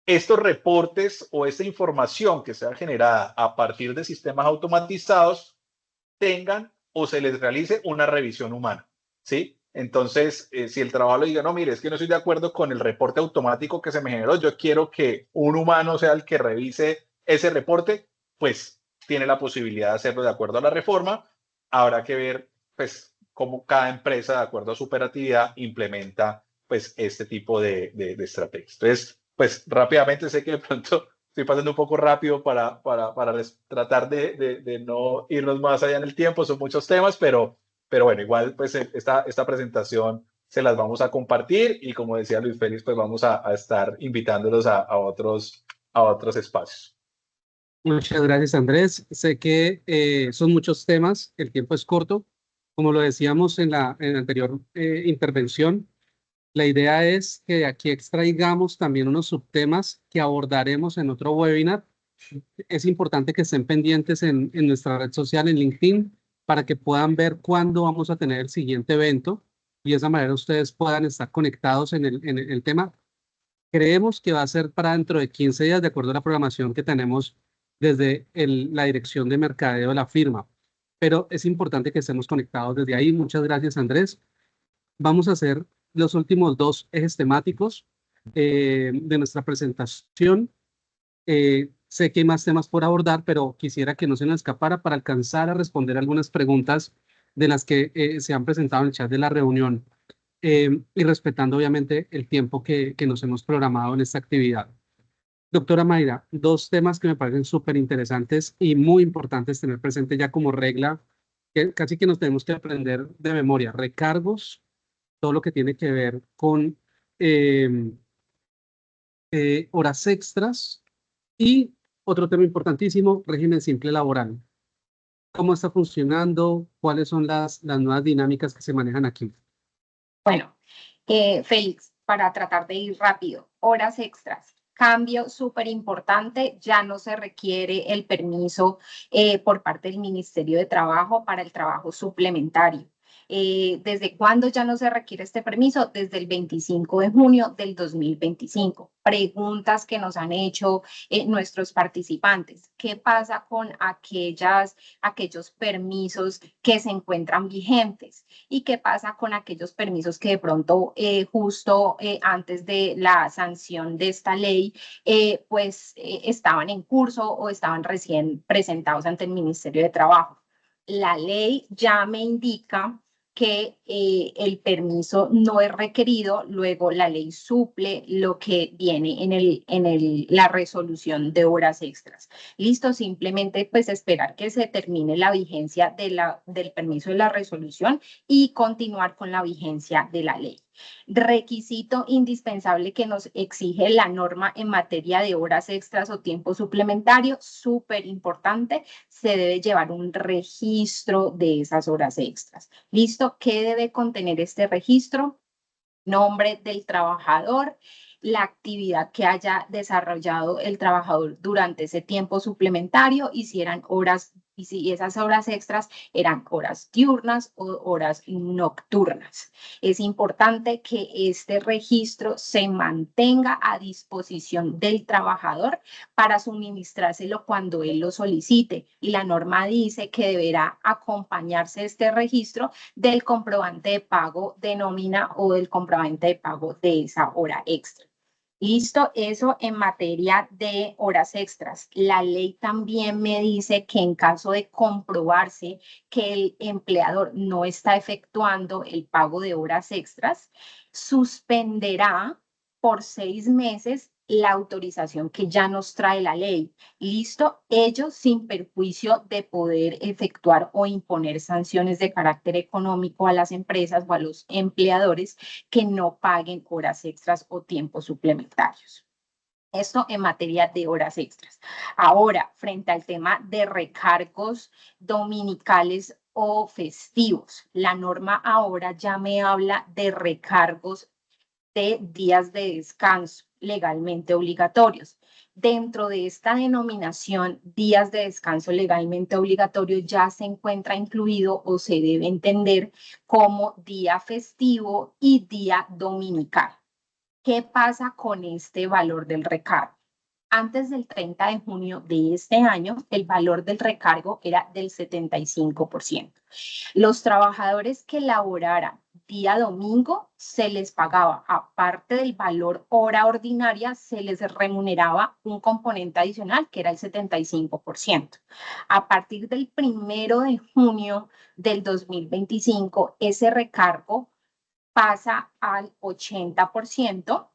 estos reportes o esta información que sea generada a partir de sistemas automatizados tengan o se les realice una revisión humana, ¿sí? Entonces, si el trabajador le diga, no, mire, es que no estoy de acuerdo con el reporte automático que se me generó, yo quiero que un humano sea el que revise ese reporte, pues tiene la posibilidad de hacerlo de acuerdo a la reforma. Habrá que ver, pues, cómo cada empresa, de acuerdo a su operatividad, implementa, pues, este tipo de estrategias. Entonces, pues, rápidamente, sé que de pronto estoy pasando un poco rápido para tratar de no irnos más allá en el tiempo, son muchos temas, pero bueno, igual pues esta presentación se las vamos a compartir y como decía Luis Félix, pues vamos a estar invitándolos a otros espacios. Muchas gracias, Andrés. Sé que son muchos temas, el tiempo es corto. Como lo decíamos en la anterior intervención, la idea es que de aquí extraigamos también unos subtemas que abordaremos en otro webinar. Es importante que estén pendientes en nuestra red social, en LinkedIn, para que puedan ver cuándo vamos a tener el siguiente evento y de esa manera ustedes puedan estar conectados en el tema. Creemos que va a ser para dentro de 15 días, de acuerdo a la programación que tenemos desde la dirección de mercadeo de la firma. Pero es importante que estemos conectados desde ahí. Muchas gracias, Andrés. Vamos a hacer los últimos 2 ejes temáticos de nuestra presentación. Sé que hay más temas por abordar, pero quisiera que no se nos escapara para alcanzar a responder algunas preguntas de las que se han presentado en el chat de la reunión y respetando obviamente el tiempo que nos hemos programado en esta actividad. Doctora Mayra, 2 temas que me parecen súper interesantes y muy importantes tener presente ya como regla, que casi que nos tenemos que aprender de memoria: recargos, todo lo que tiene que ver con horas extras y otro tema importantísimo, régimen simple laboral. ¿Cómo está funcionando? ¿Cuáles son las nuevas dinámicas que se manejan aquí? Bueno, Félix, para tratar de ir rápido, horas extras. Cambio súper importante, ya no se requiere el permiso por parte del Ministerio de Trabajo para el trabajo suplementario. ¿Desde cuándo ya no se requiere este permiso? Desde el 25 de junio del 2025. Preguntas que nos han hecho nuestros participantes. ¿Qué pasa con aquellos permisos que se encuentran vigentes? ¿Y qué pasa con aquellos permisos que de pronto justo antes de la sanción de esta ley estaban en curso o estaban recién presentados ante el Ministerio de Trabajo? La ley ya me indica que el permiso no es requerido, luego la ley suple lo que viene en la resolución de horas extras. Listo, simplemente pues esperar que se termine la vigencia del permiso de la resolución y continuar con la vigencia de la ley. Requisito indispensable que nos exige la norma en materia de horas extras o tiempo suplementario, súper importante, se debe llevar un registro de esas horas extras. ¿Listo? ¿Qué debe contener este registro? Nombre del trabajador, la actividad que haya desarrollado el trabajador durante ese tiempo suplementario y si eran horas y si esas horas extras eran horas diurnas o horas nocturnas. Es importante que este registro se mantenga a disposición del trabajador para suministrárselo cuando él lo solicite y la norma dice que deberá acompañarse este registro del comprobante de pago de nómina o del comprobante de pago de esa hora extra. Listo, eso en materia de horas extras. La ley también me dice que en caso de comprobarse que el empleador no está efectuando el pago de horas extras, suspenderá por 6 meses la autorización que ya nos trae la ley. Listo, ello sin perjuicio de poder efectuar o imponer sanciones de carácter económico a las empresas o a los empleadores que no paguen horas extras o tiempos suplementarios. Esto en materia de horas extras. Ahora, frente al tema de recargos dominicales o festivos, la norma ahora ya me habla de recargos de días de descanso legalmente obligatorios. Dentro de esta denominación, días de descanso legalmente obligatorio ya se encuentra incluido o se debe entender como día festivo y día dominical. ¿Qué pasa con este valor del recargo? Antes del 30 de junio de este año, el valor del recargo era del 75%. Los trabajadores que laboraran día domingo se les pagaba, aparte del valor hora ordinaria, se les remuneraba un componente adicional que era el 75%. A partir del 1 de junio del 2025, ese recargo pasa al 80%.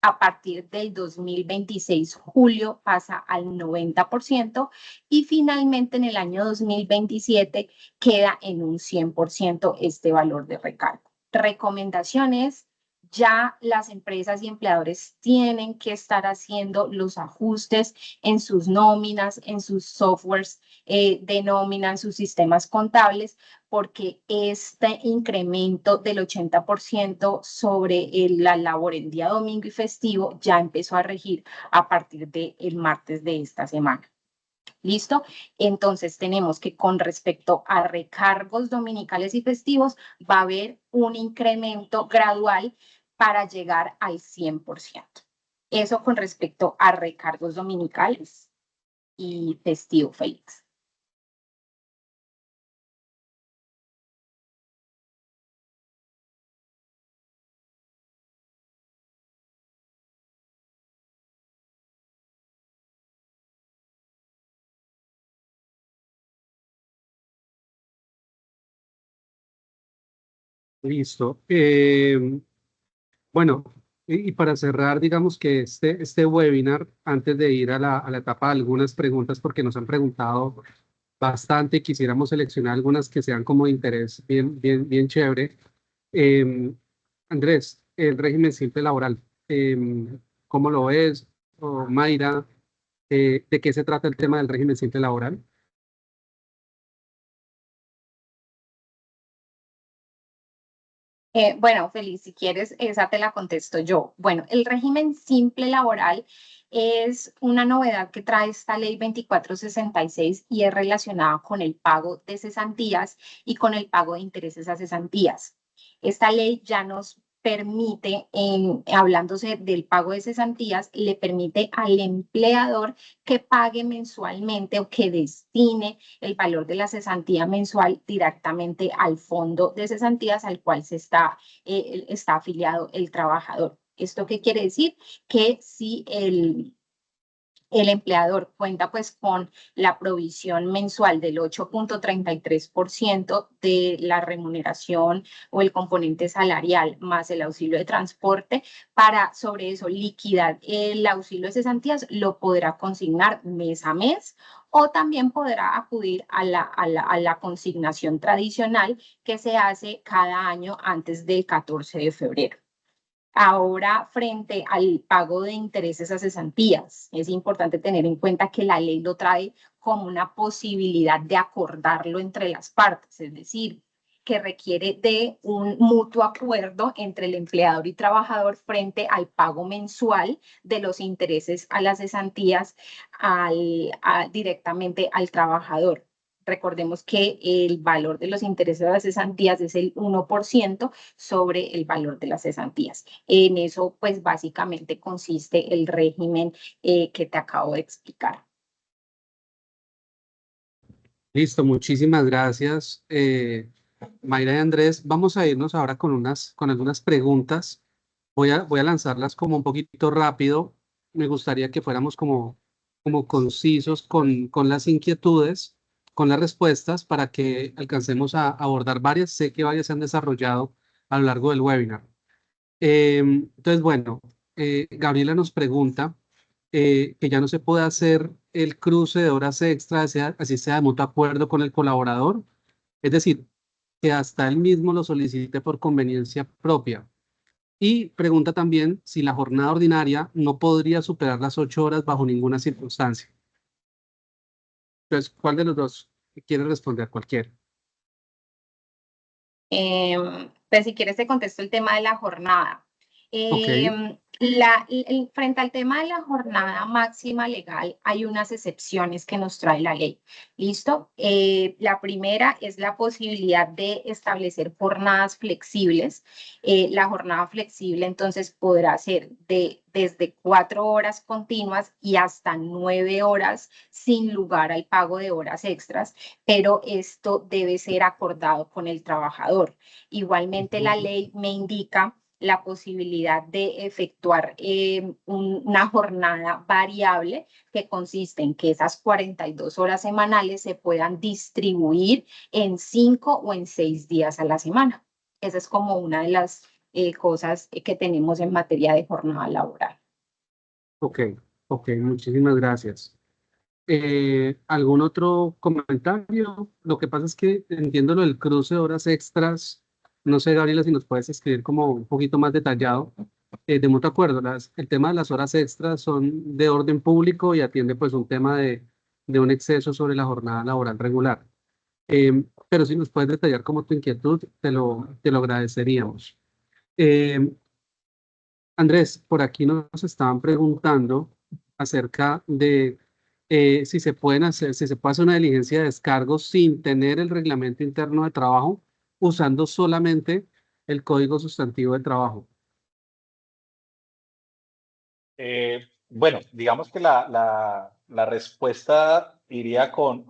A partir del 2026, julio, pasa al 90% y finalmente en el año 2027 queda en un 100% este valor de recargo. Recomendaciones: ya las empresas y empleadores tienen que estar haciendo los ajustes en sus nóminas, en sus softwares de nómina, en sus sistemas contables, porque este incremento del 80% sobre la labor en día domingo y festivo ya empezó a regir a partir del martes de esta semana. ¿Listo? Entonces tenemos que con respecto a recargos dominicales y festivos va a haber un incremento gradual para llegar al 100%. Eso con respecto a recargos dominicales y festivo, Félix. Listo. Bueno, y para cerrar, digamos que este webinar, antes de ir a la etapa de algunas preguntas, porque nos han preguntado bastante, quisiéramos seleccionar algunas que sean como de interés bien chévere. Andrés, el régimen simple laboral, ¿cómo lo ves? O Mayra, ¿de qué se trata el tema del régimen simple laboral? Bueno, Feliz, si quieres, esa te la contesto yo. Bueno, el régimen simple laboral es una novedad que trae esta ley 2466 y es relacionada con el pago de cesantías y con el pago de intereses a cesantías. Esta ley ya nos permite, hablándose del pago de cesantías, le permite al empleador que pague mensualmente o que destine el valor de la cesantía mensual directamente al fondo de cesantías al cual está afiliado el trabajador. ¿Esto qué quiere decir? Que si el empleador cuenta pues con la provisión mensual del 8.33% de la remuneración o el componente salarial más el auxilio de transporte, para sobre eso liquidar el auxilio de cesantías, lo podrá consignar mes a mes o también podrá acudir a la consignación tradicional que se hace cada año antes del 14 de febrero. Ahora, frente al pago de intereses a cesantías, es importante tener en cuenta que la ley lo trae como una posibilidad de acordarlo entre las partes, es decir, que requiere de un mutuo acuerdo entre el empleador y trabajador frente al pago mensual de los intereses a las cesantías directamente al trabajador. Recordemos que el valor de los intereses a las cesantías es el 1% sobre el valor de las cesantías. En eso, pues básicamente consiste el régimen que te acabo de explicar. Listo, muchísimas gracias, Mayra y Andrés. Vamos a irnos ahora con algunas preguntas. Voy a lanzarlas como un poquito rápido. Me gustaría que fuéramos como concisos con las inquietudes, con las respuestas, para que alcancemos a abordar varias. Sé que varias se han desarrollado a lo largo del webinar. Entonces, bueno, Gabriela nos pregunta que ya no se puede hacer el cruce de horas extras, así sea de mutuo acuerdo con el colaborador. Es decir, que hasta él mismo lo solicite por conveniencia propia. Y pregunta también si la jornada ordinaria no podría superar las 8 horas bajo ninguna circunstancia. Entonces, ¿cuál de los dos quiere responder? Cualquiera. Pues si quieres te contesto el tema de la jornada. Ok, Frente al tema de la jornada máxima legal, hay unas excepciones que nos trae la ley. ¿Listo? La primera es la posibilidad de establecer jornadas flexibles. La jornada flexible entonces podrá ser desde 4 horas continuas y hasta 9 horas sin lugar al pago de horas extras, pero esto debe ser acordado con el trabajador. Igualmente, la ley me indica la posibilidad de efectuar una jornada variable que consiste en que esas 42 horas semanales se puedan distribuir en 5 o en 6 días a la semana. Esa es como una de las cosas que tenemos en materia de jornada laboral. ok, ok, muchísimas gracias. ¿Algún otro comentario? Lo que pasa es que entiendo lo del cruce de horas extras. No sé, Gabriela, si nos puedes escribir como un poquito más detallado. De mutuo acuerdo, el tema de las horas extras son de orden público y atiende pues un tema de un exceso sobre la jornada laboral regular. Pero si nos puedes detallar como tu inquietud, te lo agradeceríamos. Eh, Andrés, por aquí nos estaban preguntando acerca de si se puede hacer una diligencia de descargo sin tener el reglamento interno de trabajo, usando solamente el código sustantivo de trabajo. Bueno, digamos que la respuesta iría con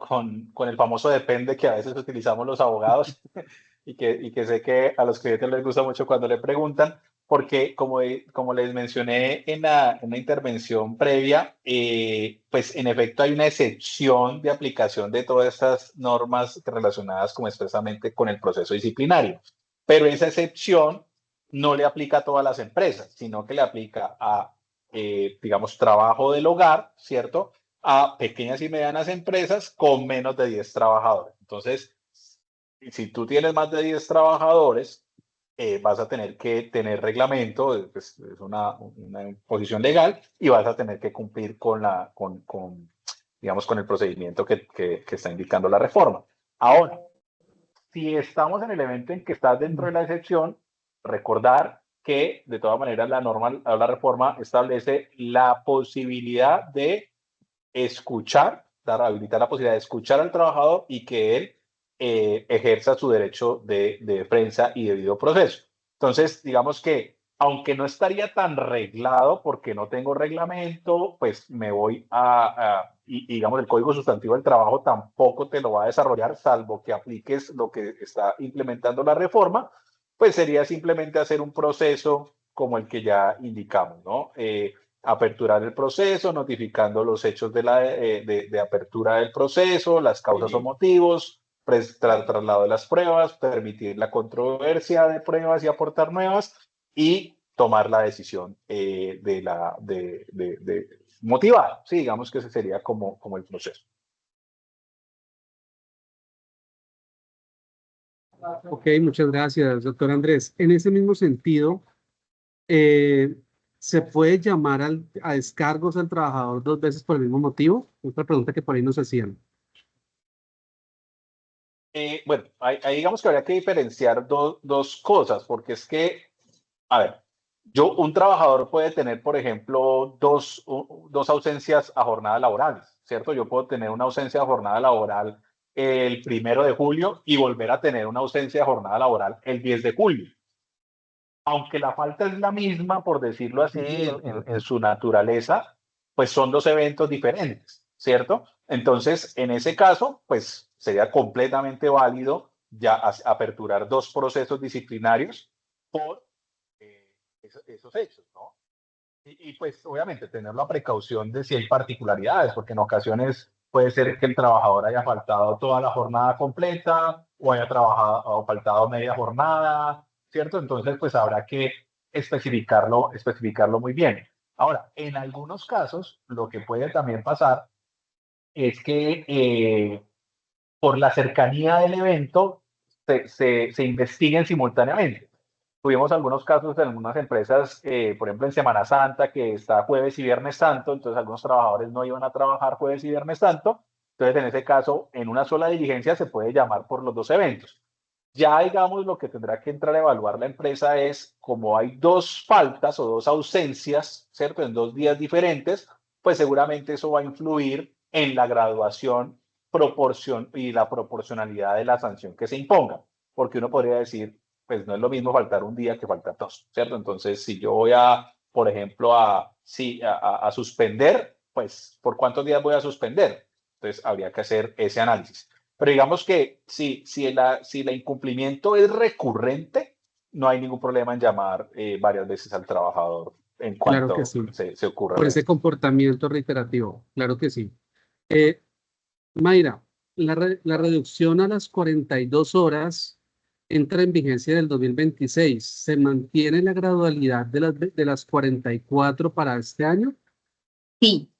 el famoso depende que a veces utilizamos los abogados y que sé que a los clientes les gusta mucho cuando le preguntan, porque como les mencioné en la intervención previa, pues en efecto hay una excepción de aplicación de todas estas normas relacionadas como expresamente con el proceso disciplinario, pero esa excepción no le aplica a todas las empresas, sino que le aplica a digamos, trabajo del hogar, ¿cierto? A pequeñas y medianas empresas con menos de 10 trabajadores. Entonces, si tú tienes más de 10 trabajadores, vas a tener que tener reglamento, pues, es una posición legal, y vas a tener que cumplir digamos, con el procedimiento que está indicando la reforma. Ahora, si estamos en el evento en que estás dentro de la excepción, recordar que de todas maneras la reforma establece la posibilidad de escuchar, habilitar la posibilidad de escuchar al trabajador y que él ejerza su derecho de defensa y debido proceso. Entonces, digamos que aunque no estaría tan reglado porque no tengo reglamento, pues me voy y digamos el Código Sustantivo del Trabajo tampoco te lo va a desarrollar, salvo que apliques lo que está implementando la reforma, pues sería simplemente hacer un proceso como el que ya indicamos, ¿no? Aperturar el proceso, notificando los hechos de apertura del proceso, las causas o motivos, traslado de las pruebas, permitir la controversia de pruebas y aportar nuevas y tomar la decisión motivada. Sí, digamos que ese sería como el proceso. Ok, muchas gracias, doctor Andrés. En ese mismo sentido, ¿se puede llamar a descargos al trabajador 2 veces por el mismo motivo? Otra pregunta que por ahí nos hacían. Bueno, ahí digamos que habría que diferenciar dos cosas, porque es que, a ver, un trabajador puede tener, por ejemplo, dos ausencias a jornada laboral, ¿cierto? Yo puedo tener una ausencia de jornada laboral el 1 de julio y volver a tener una ausencia de jornada laboral el 10 de julio. Aunque la falta es la misma, por decirlo así, en su naturaleza, pues son dos eventos diferentes, ¿cierto? Entonces, en ese caso, pues sería completamente válido ya aperturar dos procesos disciplinarios por esos hechos, ¿no? Y pues obviamente tener la precaución de si hay particularidades, porque en ocasiones puede ser que el trabajador haya faltado toda la jornada completa o haya trabajado o faltado media jornada, ¿cierto? Entonces pues habrá que especificarlo muy bien. Ahora, en algunos casos, lo que puede también pasar es que por la cercanía del evento se investiguen simultáneamente. Tuvimos algunos casos en algunas empresas, por ejemplo en Semana Santa, que está jueves y viernes santo, entonces algunos trabajadores no iban a trabajar jueves y viernes santo, entonces en ese caso, en una sola diligencia se puede llamar por los dos eventos. Ya digamos lo que tendrá que entrar a evaluar la empresa es, como hay dos faltas o dos ausencias, ¿cierto? En 2 días diferentes, pues seguramente eso va a influir en la graduación y la proporcionalidad de la sanción que se imponga, porque uno podría decir, pues no es lo mismo faltar un día que faltar 2, ¿cierto? Entonces, si yo voy por ejemplo, a suspender, pues, ¿por cuántos días voy a suspender? Entonces, habría que hacer ese análisis. Pero digamos que si el incumplimiento es recurrente, no hay ningún problema en llamar varias veces al trabajador en Claro que cuanto sí. se ocurra. Por ese comportamiento reiterativo, claro que sí. Mayra, la reducción a las 42 horas entra en vigencia del 2026. ¿Se mantiene la gradualidad de las 44 para este año? Sí,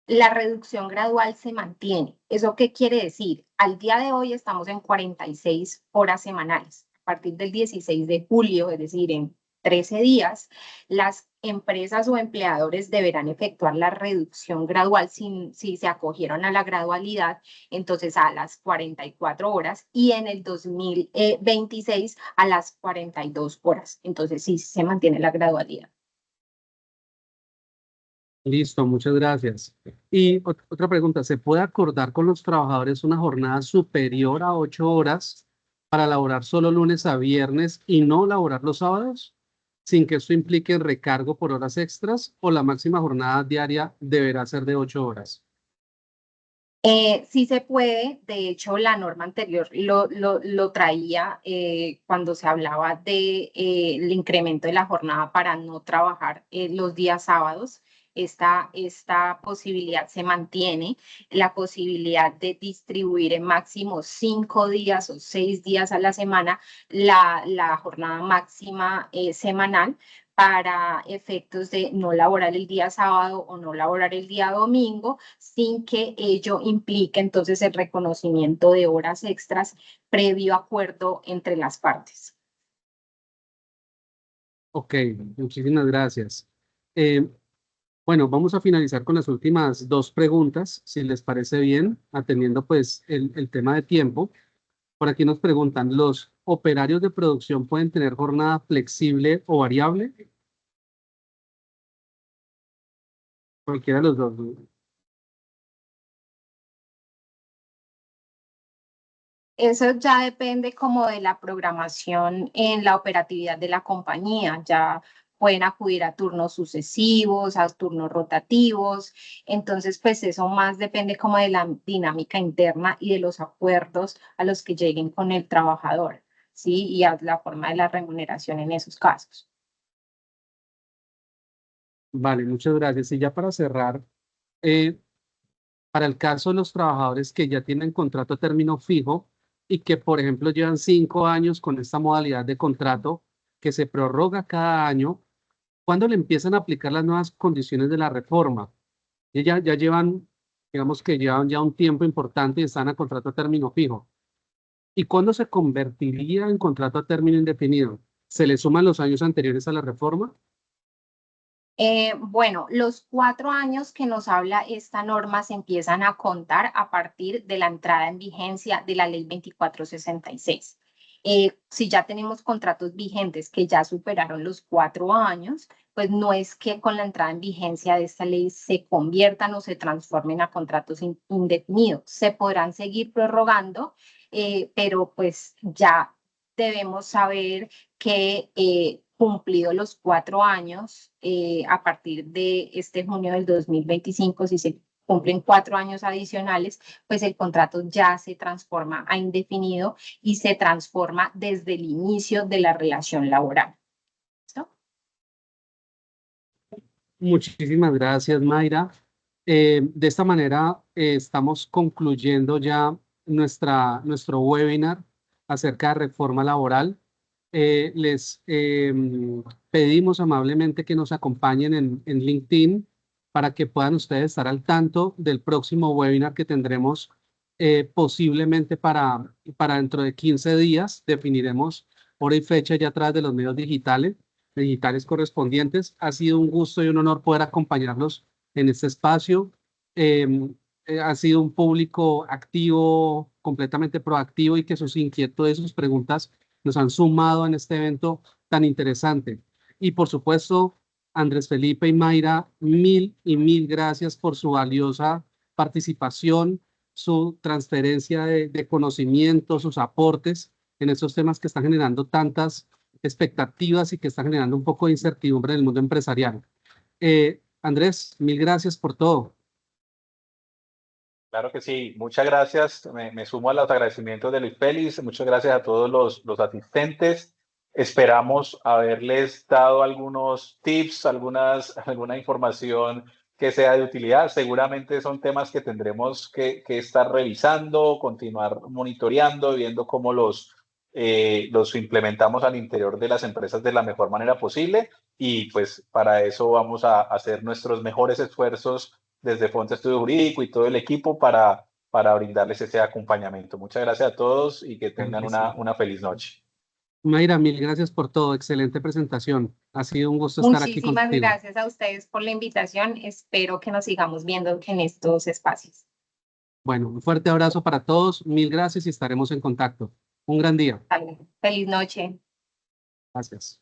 la reducción gradual se mantiene. ¿Eso qué quiere decir? Al día de hoy estamos en 46 horas semanales. A partir del 16 de julio, es decir, en 13 días, las empresas o empleadores deberán efectuar la reducción gradual si se acogieron a la gradualidad, entonces a las 44 horas y en el 2026 a las 42 horas. Entonces sí se mantiene la gradualidad. Listo, muchas gracias. Y otra pregunta, ¿se puede acordar con los trabajadores una jornada superior a 8 horas para laborar solo lunes a viernes y no laborar los sábados, sin que esto implique recargo por horas extras, o la máxima jornada diaria deberá ser de 8 horas? Sí se puede, de hecho la norma anterior lo traía cuando se hablaba de el incremento de la jornada para no trabajar los días sábados. Esta posibilidad se mantiene, la posibilidad de distribuir en máximo 5 días o 6 días a la semana la jornada máxima semanal, para efectos de no laborar el día sábado o no laborar el día domingo, sin que ello implique entonces el reconocimiento de horas extras previo acuerdo entre las partes. Ok, muchísimas gracias. Bueno, vamos a finalizar con las últimas 2 preguntas, si les parece bien, atendiendo pues el tema de tiempo. Por aquí nos preguntan, ¿los operarios de producción pueden tener jornada flexible o variable? Cualquiera de los dos, ¿no? Eso ya depende como de la programación en la operatividad de la compañía. Ya pueden acudir a turnos sucesivos, a turnos rotativos. Entonces, pues eso más depende como de la dinámica interna y de los acuerdos a los que lleguen con el trabajador, ¿sí? Y a la forma de la remuneración en esos casos. Vale, muchas gracias. Y ya para cerrar, eh, para el caso de los trabajadores que ya tienen contrato a término fijo y que, por ejemplo, llevan 5 años con esta modalidad de contrato que se prorroga cada año, ¿cuándo le empiezan a aplicar las nuevas condiciones de la reforma? Y ya llevan, digamos que llevan ya un tiempo importante y están a contrato a término fijo. ¿Y cuándo se convertiría en contrato a término indefinido? ¿Se le suman los años anteriores a la reforma? Bueno, los 4 años que nos habla esta norma se empiezan a contar a partir de la entrada en vigencia de la ley 2466. Si ya tenemos contratos vigentes que ya superaron los 4 años, pues no es que con la entrada en vigencia de esta ley se conviertan o se transformen a contratos indefinidos. Se podrán seguir prorrogando, pero pues ya debemos saber que cumplido los 4 años, a partir de este junio del 2025, si se cumplen 4 años adicionales, pues el contrato ya se transforma a indefinido y se transforma desde el inicio de la relación laboral. ¿Listo? Muchísimas gracias, Mayra. De esta manera, estamos concluyendo ya nuestro webinar acerca de reforma laboral. Les pedimos amablemente que nos acompañen en LinkedIn para que puedan ustedes estar al tanto del próximo webinar que tendremos posiblemente para dentro de 15 días. Definiremos hora y fecha ya a través de los medios digitales correspondientes. Ha sido un gusto y un honor poder acompañarlos en este espacio. Ha sido un público activo, completamente proactivo y que sus inquietudes, sus preguntas nos han sumado en este evento tan interesante. Y por supuesto, Andrés Felipe y Mayra, mil y mil gracias por su valiosa participación, su transferencia de conocimiento, sus aportes en estos temas que están generando tantas expectativas y que están generando un poco de incertidumbre en el mundo empresarial. Andrés, mil gracias por todo. Claro que sí, muchas gracias. Me sumo a los agradecimientos de Luis Félix. Muchas gracias a todos los asistentes. Esperamos haberles dado algunos tips, alguna información que sea de utilidad. Seguramente son temas que tendremos que estar revisando, continuar monitoreando, viendo cómo los implementamos al interior de las empresas de la mejor manera posible. Y pues para eso vamos a hacer nuestros mejores esfuerzos desde Fonte Estudio Jurídico y todo el equipo para brindarles ese acompañamiento. Muchas gracias a todos y que tengan una feliz noche. Mayra, mil gracias por todo. Excelente presentación. Ha sido un gusto estar aquí Muchísimas contigo. gracias a ustedes por la invitación. Espero que nos sigamos viendo en estos espacios. Bueno, un fuerte abrazo para todos. Mil gracias y estaremos en contacto. Un gran día. Feliz noche. Gracias.